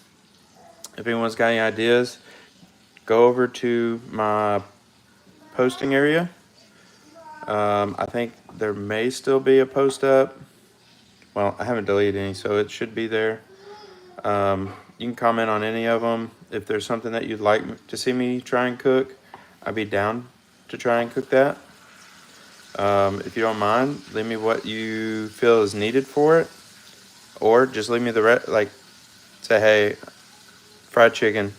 Speaker 1: If anyone's got any ideas, go over to my posting area. I think there may still be a post up. Well, I haven't deleted any, so it should be there. You can comment on any of them. If there's something that you'd like to see me try and cook, I'd be down to try and cook that. If you don't mind, leave me what you feel is needed for it. Or just leave me the say, hey, fried chicken.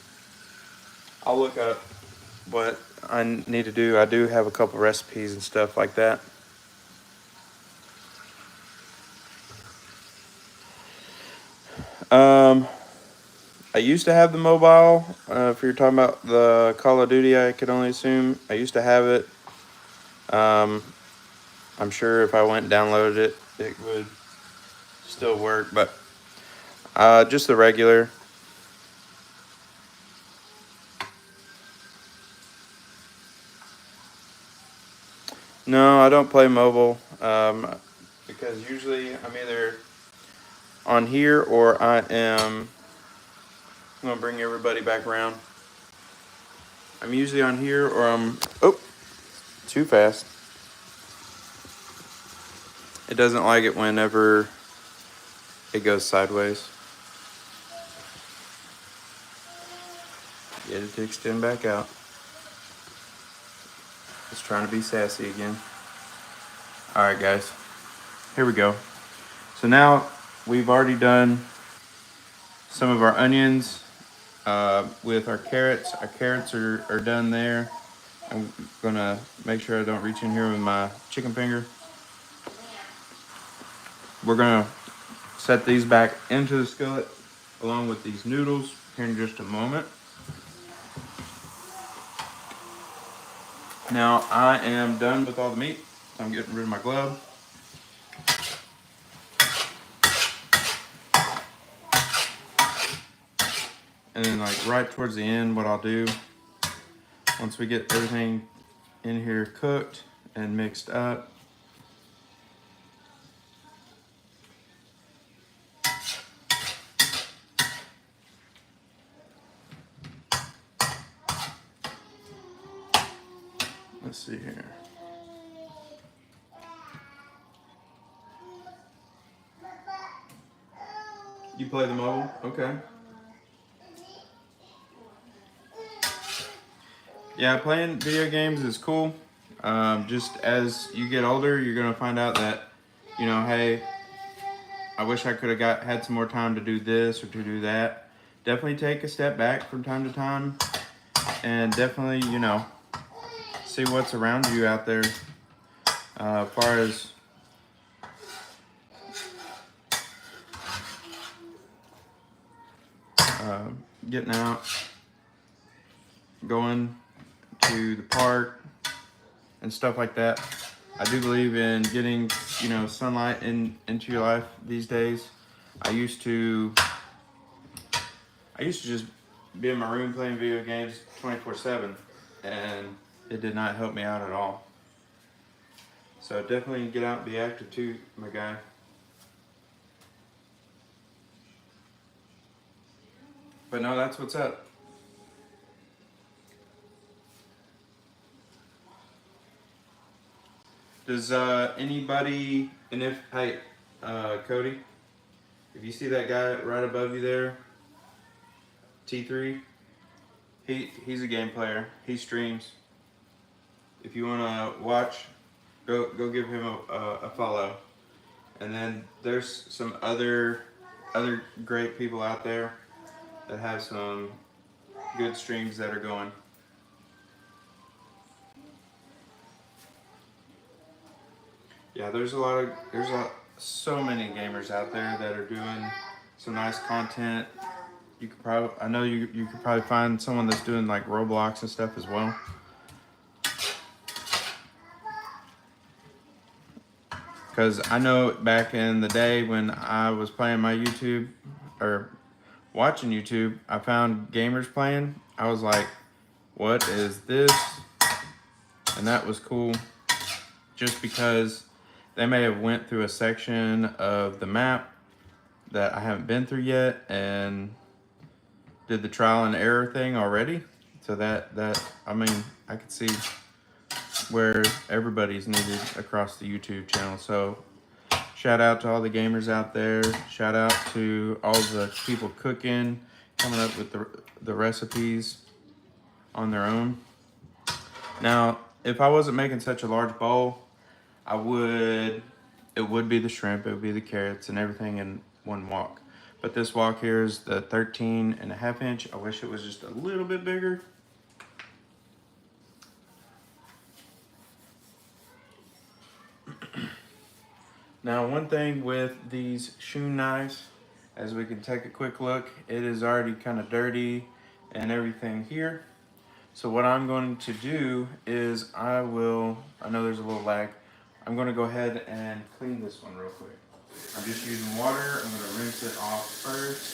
Speaker 1: I'll look up what I need to do. I do have a couple recipes and stuff like that. I used to have the mobile. If you're talking about the Call of Duty, I could only assume. I used to have it. I'm sure if I went and downloaded it, it would still work, but just the regular. No, I don't play mobile because usually I'm either on here or I am. I'm gonna bring everybody back around. I'm usually on here or I'm. Oh, too fast. It doesn't like it whenever it goes sideways. Get it to extend back out. Just trying to be sassy again. All right, guys. Here we go. So now we've already done some of our onions with our carrots. Our carrots are done there. I'm gonna make sure I don't reach in here with my chicken finger. We're gonna set these back into the skillet along with these noodles here in just a moment. Now I am done with all the meat. I'm getting rid of my glove. And then like right towards the end, what I'll do, once we get everything in here cooked and mixed up, let's see here. You play the mobile? Okay. Yeah, playing video games is cool. Just as you get older, you're gonna find out that, you know, hey, I wish I could have had some more time to do this or to do that. Definitely take a step back from time to time, and definitely, you know, see what's around you out there. As far as getting out, going to the park and stuff like that. I do believe in getting, you know, sunlight into your life these days. I used to just be in my room playing video games 24/7, and it did not help me out at all. So definitely get out and be active too, my guy. But no, that's what's up. Does anybody, and if, hey, Cody, if you see that guy right above you there, T3, he's a game player. He streams. If you want to watch, go give him a follow. And then there's some other great people out there that have some good streams that are going. Yeah, there's so many gamers out there that are doing some nice content. You could probably, I know you could probably find someone that's doing like Roblox and stuff as well. Because I know back in the day when I was playing my YouTube or watching YouTube, I found gamers playing. I was like, what is this? And that was cool just because they may have went through a section of the map that I haven't been through yet and did the trial and error thing already. So that I mean, I could see where everybody's needed across the YouTube channel. So shout out to all the gamers out there. Shout out to all the people cooking, coming up with the recipes on their own. Now, if I wasn't making such a large bowl, it would be the shrimp, it would be the carrots and everything in one wok. But this wok here is the 13.5 inch. I wish it was just a little bit bigger. Now, one thing with these Shun knives, as we can take a quick look, it is already kind of dirty and everything here. So what I'm going to do is I know there's a little lag. I'm going to go ahead and clean this one real quick. I'm just using water. I'm going to rinse it off first.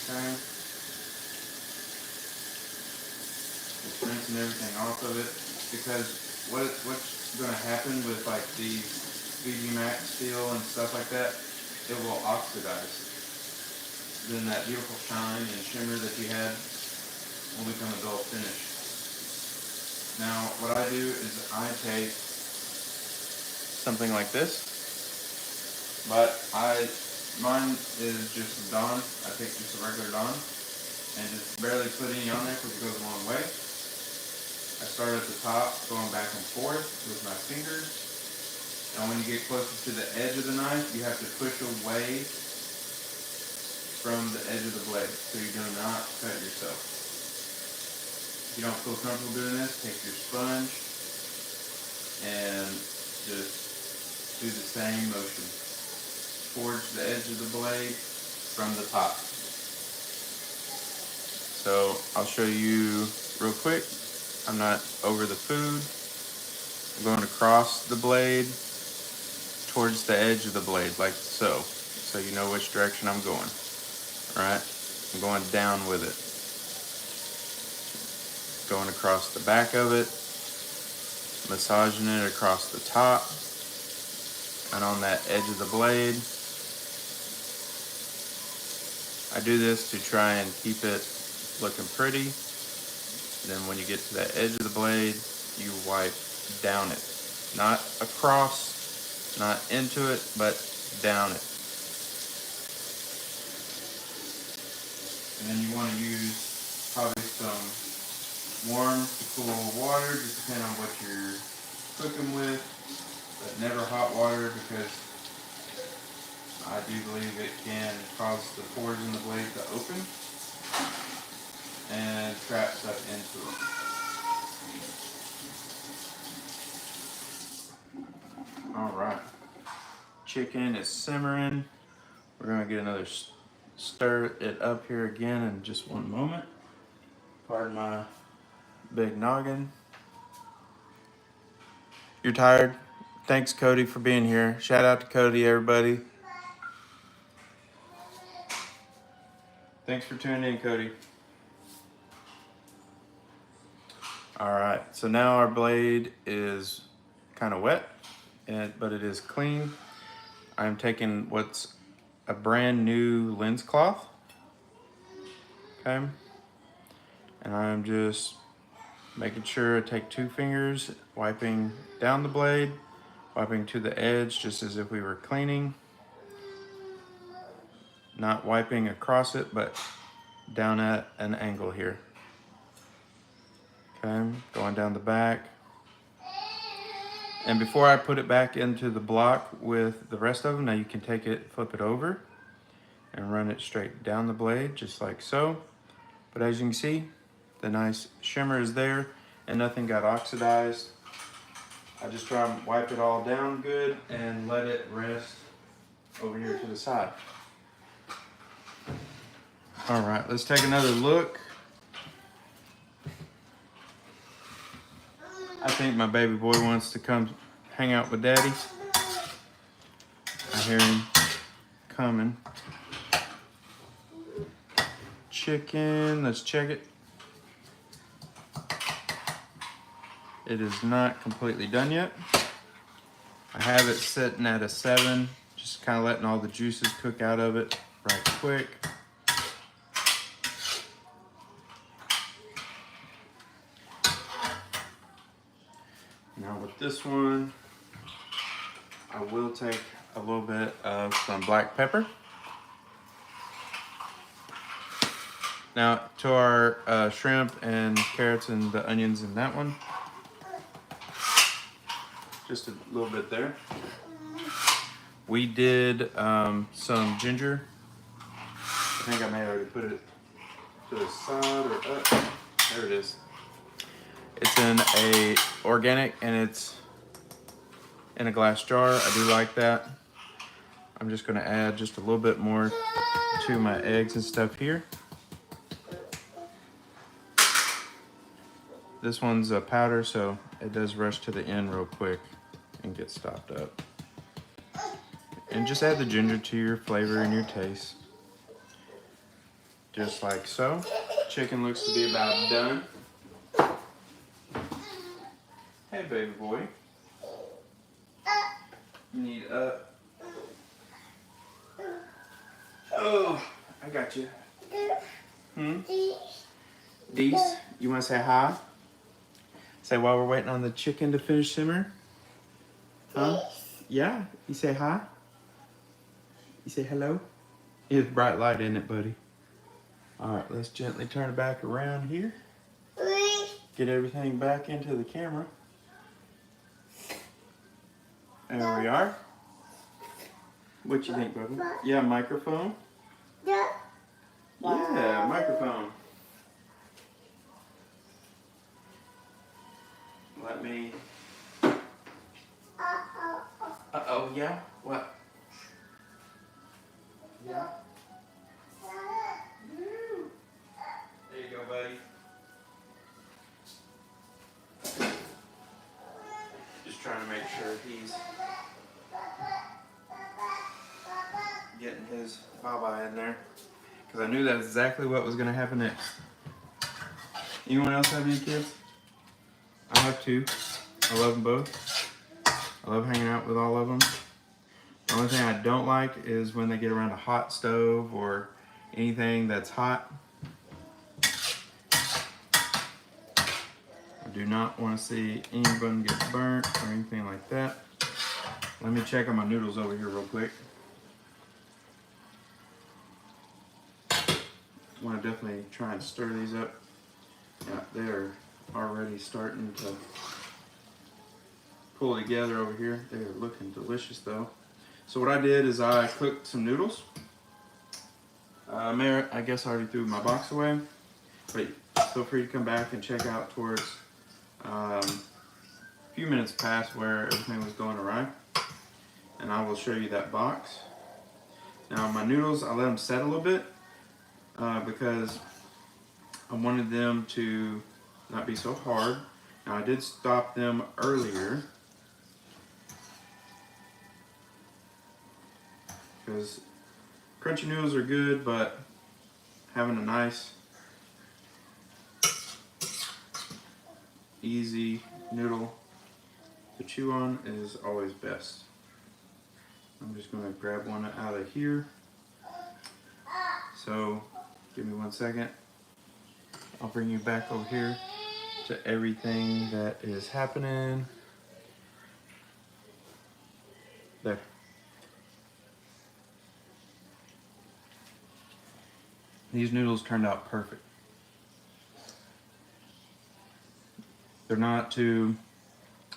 Speaker 1: Okay. Just rinsing everything off of it, because what's going to happen with like these VG Max steel and stuff like that, it will oxidize. Then that beautiful shine and shimmer that you had will become a dull finish. Now, what I do is I take something like this, but mine is just Dawn. I take just a regular Dawn and just barely put any on there because it goes a long way. I start at the top, going back and forth with my fingers. And when you get closer to the edge of the knife, you have to push away from the edge of the blade so you do not cut yourself. If you don't feel comfortable doing this, take your sponge and just do the same motion towards the edge of the blade from the top. So I'll show you real quick. I'm not over the food. I'm going across the blade towards the edge of the blade, like so. So you know which direction I'm going. Alright? I'm going down with it. Going across the back of it. Massaging it across the top. And on that edge of the blade. I do this to try and keep it looking pretty. Then when you get to that edge of the blade, you wipe down it. Not across, not into it, but down it. And then you want to use probably some warm to cool water, just depending on what you're cooking with, but never hot water, because I do believe it can cause the pores in the blade to open and trap stuff into it. All right, chicken is simmering. We're gonna get another stir it up here again in just one moment. Pardon my big noggin. You're tired? Thanks, Cody, for being here. Shout out to Cody, everybody. Thanks for tuning in, Cody. All right, so now our blade is kind of wet, but it is clean. I'm taking what's a brand new lens cloth, okay? And I'm just making sure I take 2 fingers, wiping down the blade, wiping to the edge just as if we were cleaning. Not wiping across it, but down at an angle here. Okay, going down the back. And before I put it back into the block with the rest of them, now you can take it, flip it over, and run it straight down the blade, just like so. But as you can see, the nice shimmer is there and nothing got oxidized. I just try and wipe it all down good and let it rest over here to the side. All right, let's take another look. I think my baby boy wants to come hang out with daddy. I hear him coming. Chicken, let's check it. It is not completely done yet. I have it sitting at a 7, just kind of letting all the juices cook out of it right quick. Now with this one, I will take a little bit of some black pepper. Now to our shrimp and carrots and the onions in that one. Just a little bit there. We did some ginger. I think I may already put it to the side or up. There it is. It's in a organic and it's in a glass jar. I do like that. I'm just gonna add just a little bit more to my eggs and stuff here. This one's a powder, so it does rush to the end real quick and get stopped up. And just add the ginger to your flavor and your taste. Just like so. Chicken looks to be about done. Hey, baby boy. You need Oh, I got you. Dees, you want to say hi? Say while we're waiting on the chicken to finish simmer. Huh? Yeah. You say hi? You say hello? It's bright light, isn't it, buddy? All right, let's gently turn it back around here. Get everything back into the camera. There we are. What you think, baby? Yeah, microphone? Yeah, microphone. Let me... Uh-oh, yeah? What? Yeah? There you go, buddy. Just trying to make sure he's getting his bye-bye in there. Because I knew that's exactly what was going to happen next. Anyone else have any kids? I have 2. I love them both. I love hanging out with all of them. The only thing I don't like is when they get around a hot stove or anything that's hot. I do not want to see anyone get burnt or anything like that. Let me check on my noodles over here real quick. I want to definitely try and stir these up. Yeah, they're already starting to pull together over here. They are looking delicious though. So what I did is I cooked some noodles. I guess I already threw my box away, but feel free to come back and check out towards a few minutes past where everything was going awry, and I will show you that box. Now my noodles, I let them set a little bit because I wanted them to not be so hard. Now I did stop them earlier because crunchy noodles are good, but having a nice, easy noodle to chew on is always best. I'm just going to grab one out of here. So give me 1 second. I'll bring you back over here to everything that is happening. There. These noodles turned out perfect. They're not too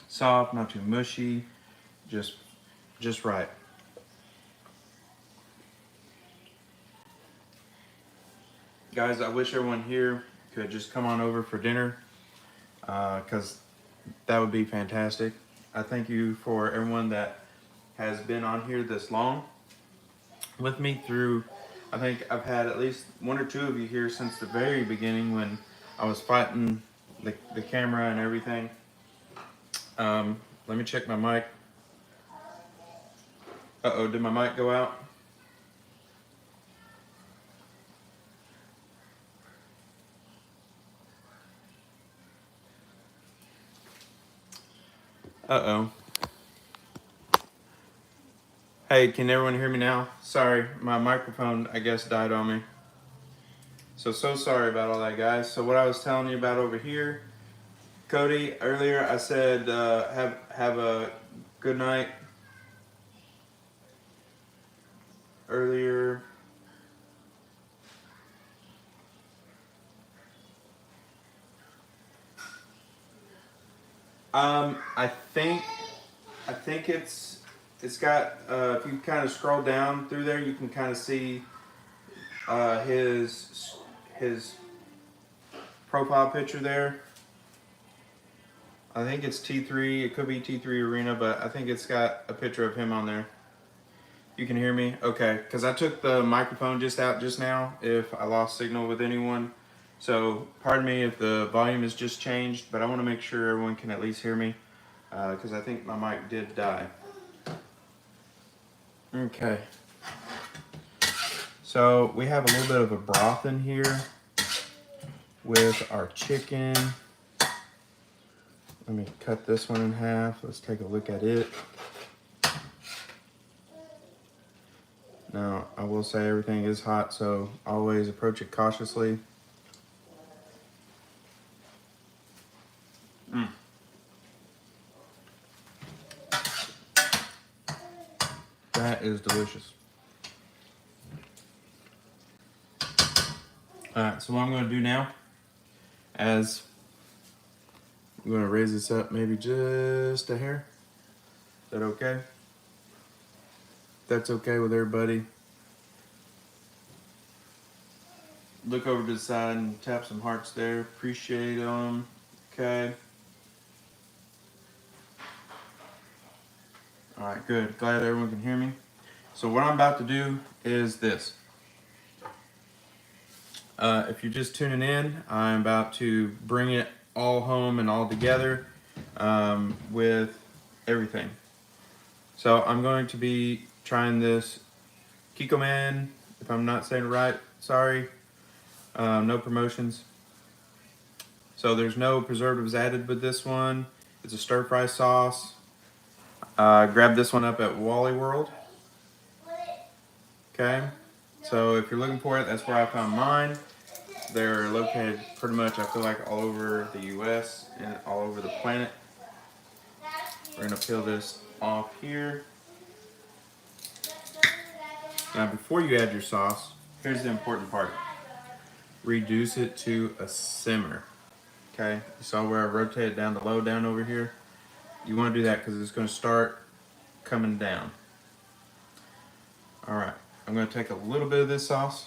Speaker 1: soft, not too mushy, just right. Guys, I wish everyone here could just come on over for dinner, because that would be fantastic. I thank you for everyone that has been on here this long with me through. I think I've had at least one or two of you here since the very beginning when I was fighting the camera and everything. Let me check my mic. Uh-oh, did my mic go out? Uh-oh. Hey, can everyone hear me now? Sorry, my microphone, I guess, died on me. So sorry about all that, guys. So what I was telling you about over here, Cody, earlier I said have a good night. Earlier. I think it's got, if you kind of scroll down through there, you can kind of see his profile picture there. I think it's T3. It could be T3 Arena, but I think it's got a picture of him on there. You can hear me? Okay, because I took the microphone out just now if I lost signal with anyone. So pardon me if the volume has just changed, but I want to make sure everyone can at least hear me, because I think my mic did die. Okay. So we have a little bit of a broth in here with our chicken. Let me cut this one in half. Let's take a look at it. Now, I will say everything is hot, so always approach it cautiously. That is delicious. Alright, so what I'm going to do now, as I'm going to raise this up maybe just a hair. Is that okay? That's okay with everybody. Look over to the side and tap some hearts there. Appreciate them. Okay. Alright, good. Glad everyone can hear me. So what I'm about to do is this. If you're just tuning in, I'm about to bring it all home and all together with everything. So I'm going to be trying this Kikkoman, if I'm not saying it right, sorry. No promotions. So there's no preservatives added with this one. It's a stir fry sauce. Grab this one up at Wally World. Okay, so if you're looking for it, that's where I found mine. They're located pretty much, I feel like, all over the US and all over the planet. We're gonna peel this off here. Now, before you add your sauce, here's the important part. Reduce it to a simmer. Okay, you saw where I rotated down the low down over here? You wanna do that because it's gonna start coming down. All right, I'm gonna take a little bit of this sauce,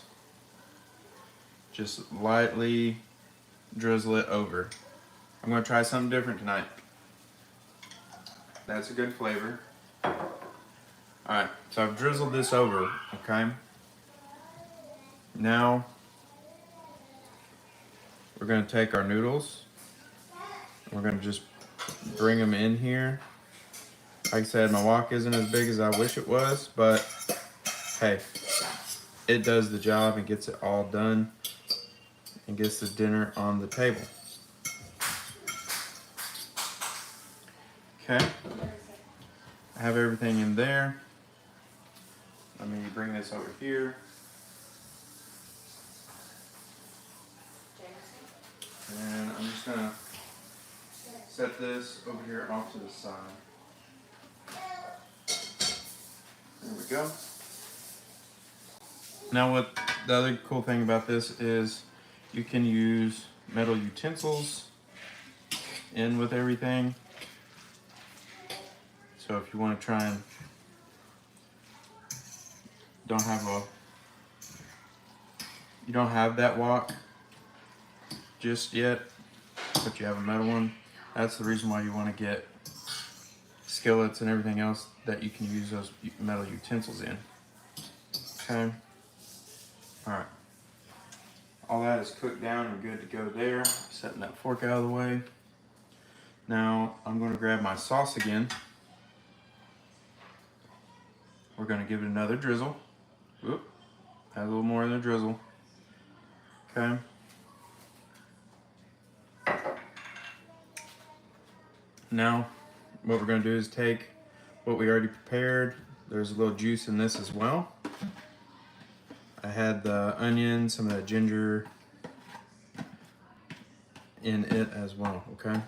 Speaker 1: just lightly drizzle it over. I'm gonna try something different tonight. That's a good flavor. All right, so I've drizzled this over, okay? Now, we're gonna take our noodles. We're gonna just bring them in here. Like I said, my wok isn't as big as I wish it was, but hey, it does the job and gets it all done and gets the dinner on the table. Okay, I have everything in there. Let me bring this over here. And I'm just gonna set this over here off to the side. There we go. Now what the other cool thing about this is you can use metal utensils in with everything. So if you want to try and you don't have that wok just yet, but you have a metal one, that's the reason why you want to get skillets and everything else that you can use those metal utensils in. Okay. All right. All that is cooked down and good to go there. Setting that fork out of the way. Now I'm going to grab my sauce again. We're going to give it another drizzle. Whoop. Add a little more of the drizzle. Okay. Now what we're going to do is take what we already prepared. There's a little juice in this as well. I had the onion, some of that ginger in it as well, okay?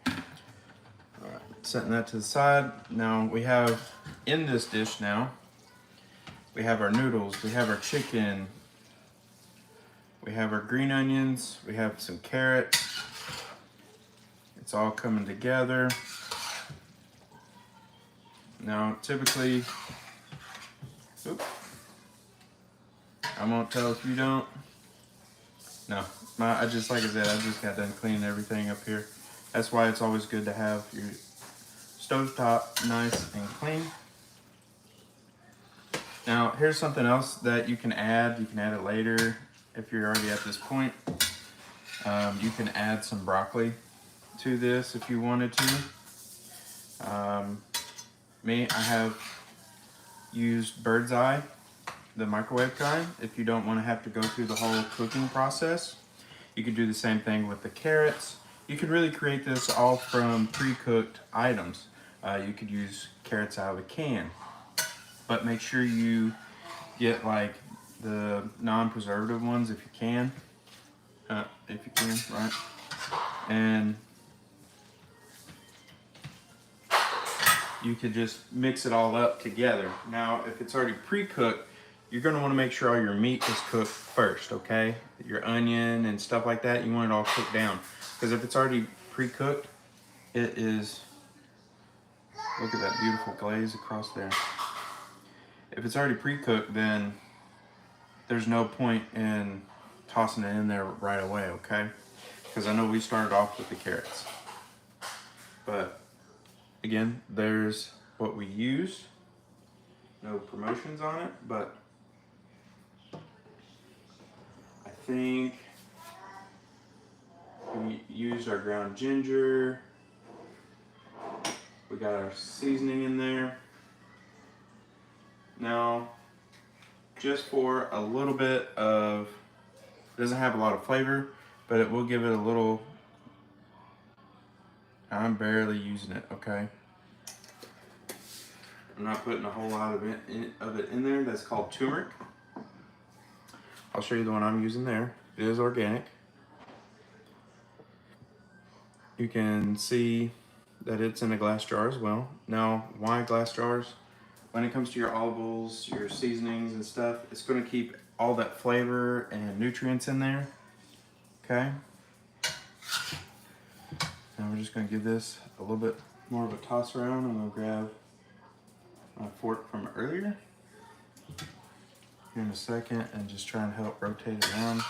Speaker 1: All right, setting that to the side. Now we have in this dish now, we have our noodles, we have our chicken, we have our green onions, we have some carrots. It's all coming together. Now typically, oops. I won't tell if you don't. No, I just, like I said, I just got done cleaning everything up here. That's why it's always good to have your stovetop nice and clean. Now, here's something else that you can add. You can add it later if you're already at this point. You can add some broccoli to this if you wanted to. Me, I have used Bird's Eye, the microwave kind. If you don't want to have to go through the whole cooking process, you could do the same thing with the carrots. You could really create this all from pre-cooked items. You could use carrots out of a can, but make sure you get like the non-preservative ones if you can. Right? And you could just mix it all up together. Now, if it's already pre-cooked, you're gonna wanna make sure all your meat is cooked first, okay? Your onion and stuff like that, you want it all cooked down. Because if it's already pre-cooked, it is, look at that beautiful glaze across there. If it's already pre-cooked, then there's no point in tossing it in there right away, okay? Because I know we started off with the carrots. But again, there's what we used. No promotions on it, but I think we used our ground ginger. We got our seasoning in there. Now, just for a little bit of, it doesn't have a lot of flavor, but it will give it a little, I'm barely using it, okay? I'm not putting a whole lot of it in there. That's called turmeric. I'll show you the one I'm using there. It is organic. You can see that it's in a glass jar as well. Now, why glass jars? When it comes to your olive oils, your seasonings and stuff, it's going to keep all that flavor and nutrients in there. Okay. Now we're just going to give this a little bit more of a toss around. I'm going to grab my fork from earlier here in a second and just try and help rotate it around.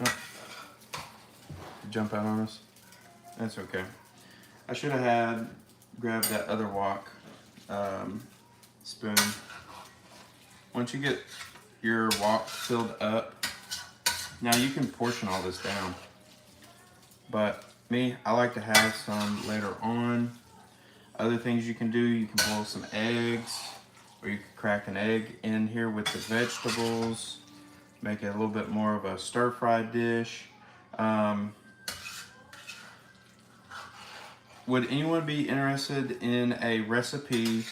Speaker 1: Oh, jump out on us. That's okay. I should have grabbed that other wok spoon. Once you get your wok filled up, now you can portion all this down. But me, I like to have some later on. Other things you can do, you can boil some eggs, or you can crack an egg in here with the vegetables, make it a little bit more of a stir-fried dish. Would anyone be interested in a recipe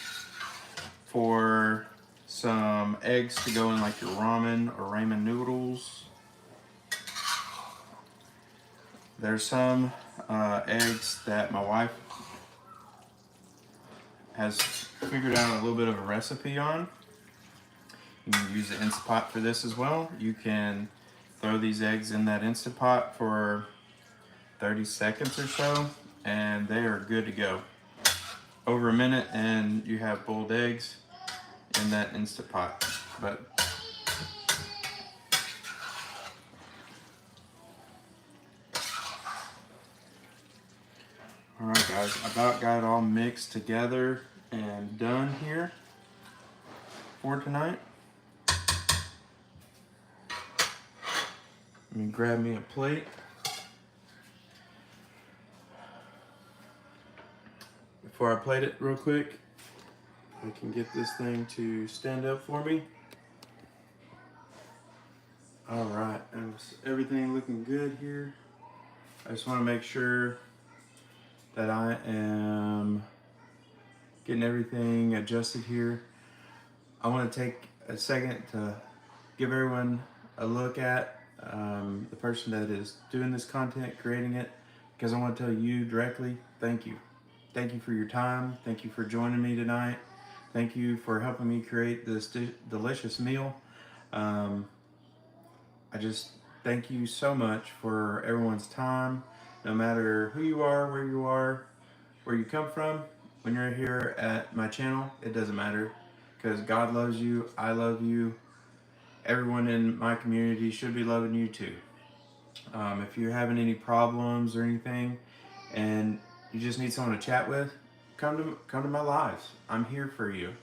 Speaker 1: for some eggs to go in like your ramen or ramen noodles. There's some eggs that my wife has figured out a little bit of a recipe on. You can use the Instant Pot for this as well. You can throw these eggs in that Instant Pot for 30 seconds or so, and they are good to go. Over a minute and you have boiled eggs in that Instant Pot. But alright guys, I about got it all mixed together and done here for tonight. Let me grab me a plate. Before I plate it real quick, I can get this thing to stand up for me. Alright, everything looking good here. I just want to make sure that I am getting everything adjusted here. I want to take a second to give everyone a look at the person that is doing this content, creating it, because I want to tell you directly, thank you. Thank you for your time. Thank you for joining me tonight. Thank you for helping me create this delicious meal. I just thank you so much for everyone's time. No matter who you are, where you come from, when you're here at my channel, it doesn't matter, because God loves you, I love you, everyone in my community should be loving you too. If you're having any problems or anything and you just need someone to chat with, come to my lives. I'm here for you.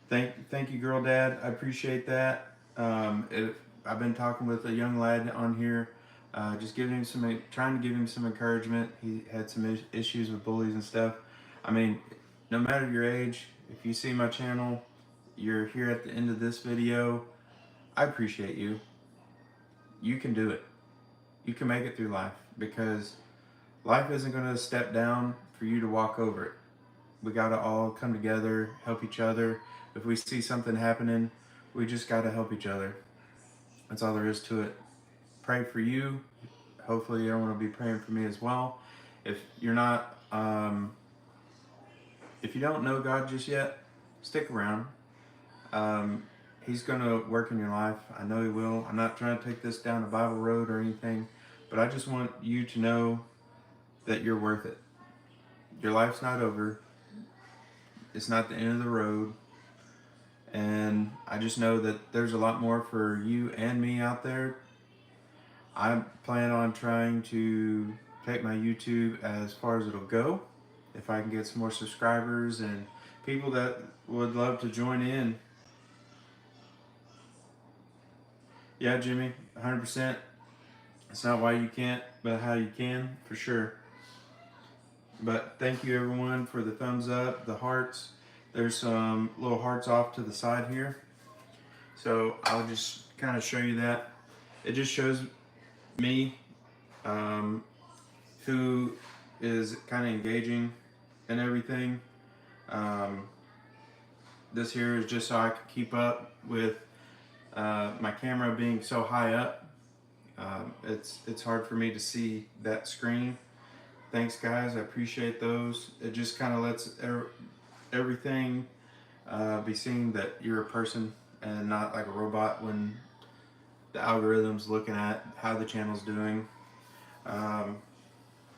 Speaker 1: Thank you, girl dad. I appreciate that. I've been talking with a young lad on here, just trying to give him some encouragement. He had some issues with bullies and stuff. I mean, no matter your age, if you see my channel, you're here at the end of this video, I appreciate you. You can do it. You can make it through life, because life isn't going to step down for you to walk over it. We got to all come together, help each other. If we see something happening, we just got to help each other. That's all there is to it. Pray for you. Hopefully everyone will be praying for me as well. If you're not, if you don't know God just yet, stick around. He's going to work in your life. I know he will. I'm not trying to take this down a Bible road or anything, but I just want you to know that you're worth it. Your life's not over. It's not the end of the road. And I just know that there's a lot more for you and me out there. I plan on trying to take my YouTube as far as it'll go. If I can get some more subscribers and people that would love to join in. Yeah, Jimmy, 100%. It's not why you can't, but how you can, for sure. But thank you everyone for the thumbs up, the hearts. There's some little hearts off to the side here. So I'll just kind of show you that. It just shows me who is kind of engaging and everything. This here is just so I can keep up with my camera being so high up. It's hard for me to see that screen. Thanks guys, I appreciate those. It just kind of lets everything be seen that you're a person and not like a robot when the algorithm's looking at how the channel's doing.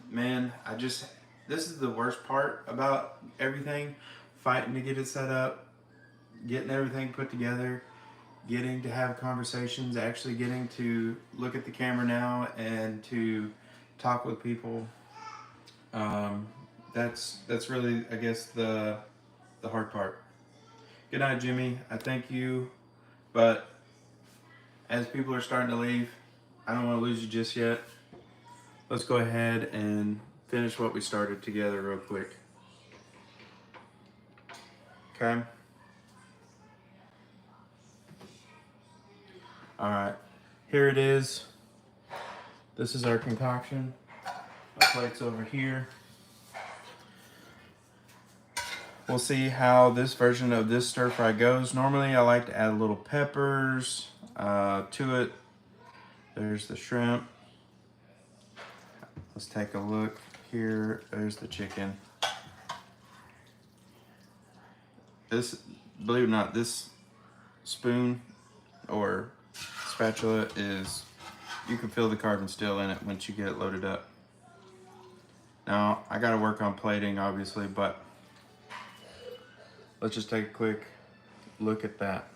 Speaker 1: Man, this is the worst part about everything. Fighting to get it set up, getting everything put together, getting to have conversations, actually getting to look at the camera now and to talk with people. That's really, I guess, the hard part. Good night, Jimmy. I thank you, but as people are starting to leave, I don't want to lose you just yet. Let's go ahead and finish what we started together real quick. Okay? Alright, here it is. This is our concoction. the plates over here. We'll see how this version of this stir fry goes. Normally I like to add little peppers to it. There's the shrimp. Let's take a look here. There's the chicken. This, believe it or not, this spoon or spatula is, you can feel the carbon steel in it once you get it loaded up. Now, I gotta work on plating, obviously, but let's just take a quick look at that.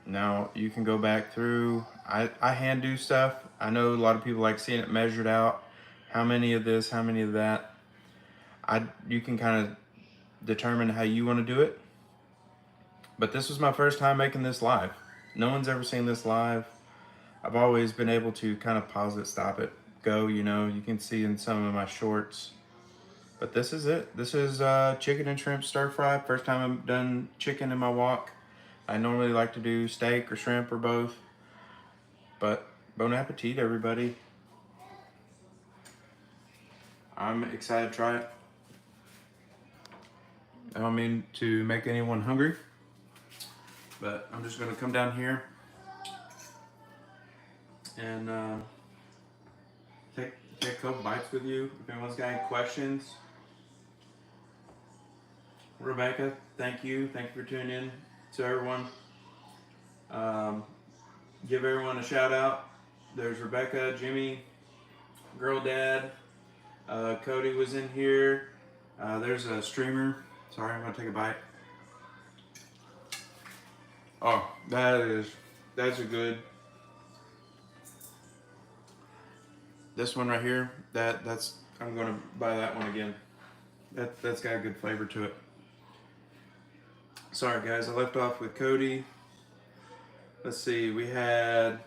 Speaker 1: Now, you can go back through. I hand do stuff. I know a lot of people like seeing it measured out. How many of this, how many of that. You can kind of determine how you want to do it. But this was my first time making this live. No one's ever seen this live. I've always been able to kind of pause it, stop it, go, you know. You can see in some of my shorts. But this is it. This is chicken and shrimp stir fry. First time I've done chicken in my wok. I normally like to do steak or shrimp or both. But bon appetit, everybody. I'm excited to try it. I don't mean to make anyone hungry, but I'm just gonna come down here and take a couple bites with you. If anyone's got any questions. Rebecca, thank you. Thank you for tuning in. To everyone. Give everyone a shout out. There's Rebecca, Jimmy, Girl Dad, Cody was in here. There's a streamer. Sorry, I'm gonna take a bite. Oh, that's a good. This one right here, that's I'm gonna buy that one again. That's got a good flavor to it. Sorry guys, I left off with Cody. Let's see, we had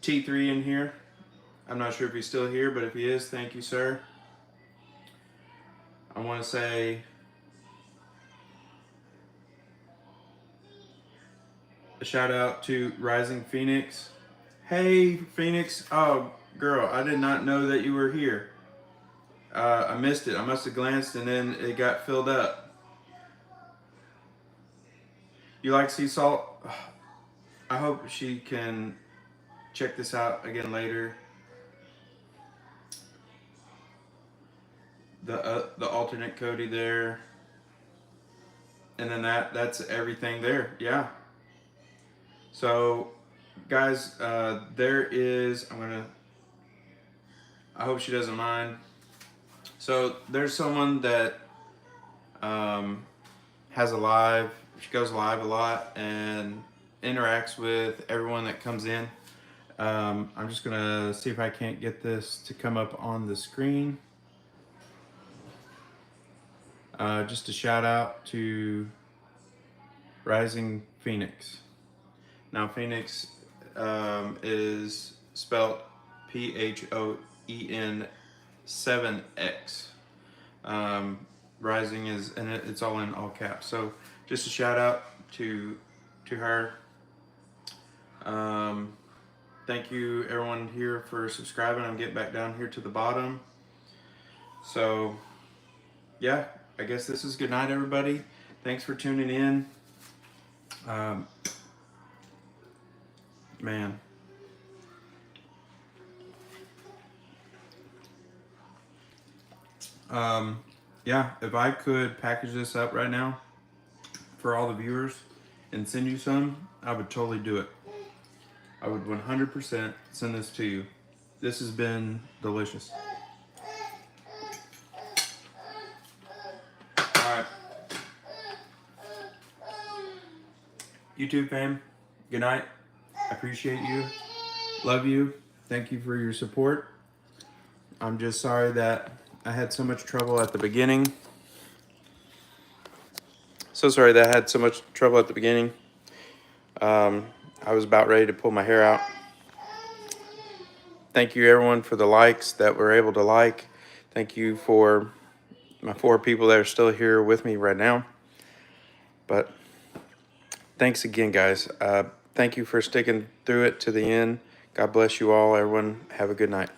Speaker 1: T3 in here. I'm not sure if he's still here, but if he is, thank you, sir. I want to say a shout out to Rising Phoenix. Hey, Phoenix. Oh, girl, I did not know that you were here. I missed it. I must have glanced and then it got filled up. You like sea salt? I hope she can check this out again later. The alternate Cody there, and then that's everything there. Yeah. So, guys, there is. I hope she doesn't mind. So there's someone that has a live. She goes live a lot and interacts with everyone that comes in. I'm just gonna see if I can't get this to come up on the screen. Just a shout out to Rising Phoenix. Now Phoenix is spelled PHOEN 7X. Rising is, and it's all in all caps. So just a shout out to her. Thank you everyone here for subscribing. I'm getting back down here to the bottom. So yeah, I guess this is good night, everybody. Thanks for tuning in. Man. Yeah, if I could package this up right now for all the viewers and send you some, I would totally do it. I would 100% send this to you. This has been delicious. Alright. YouTube fam, good night. I appreciate you. Love you. Thank you for your support. I'm just sorry that I had so much trouble at the beginning. So sorry that I had so much trouble at the beginning. I was about ready to pull my hair out. Thank you everyone for the likes that were able to like. Thank you for my 4 people that are still here with me right now. But thanks again, guys. Thank you for sticking through it to the end. God bless you all. Everyone, have a good night.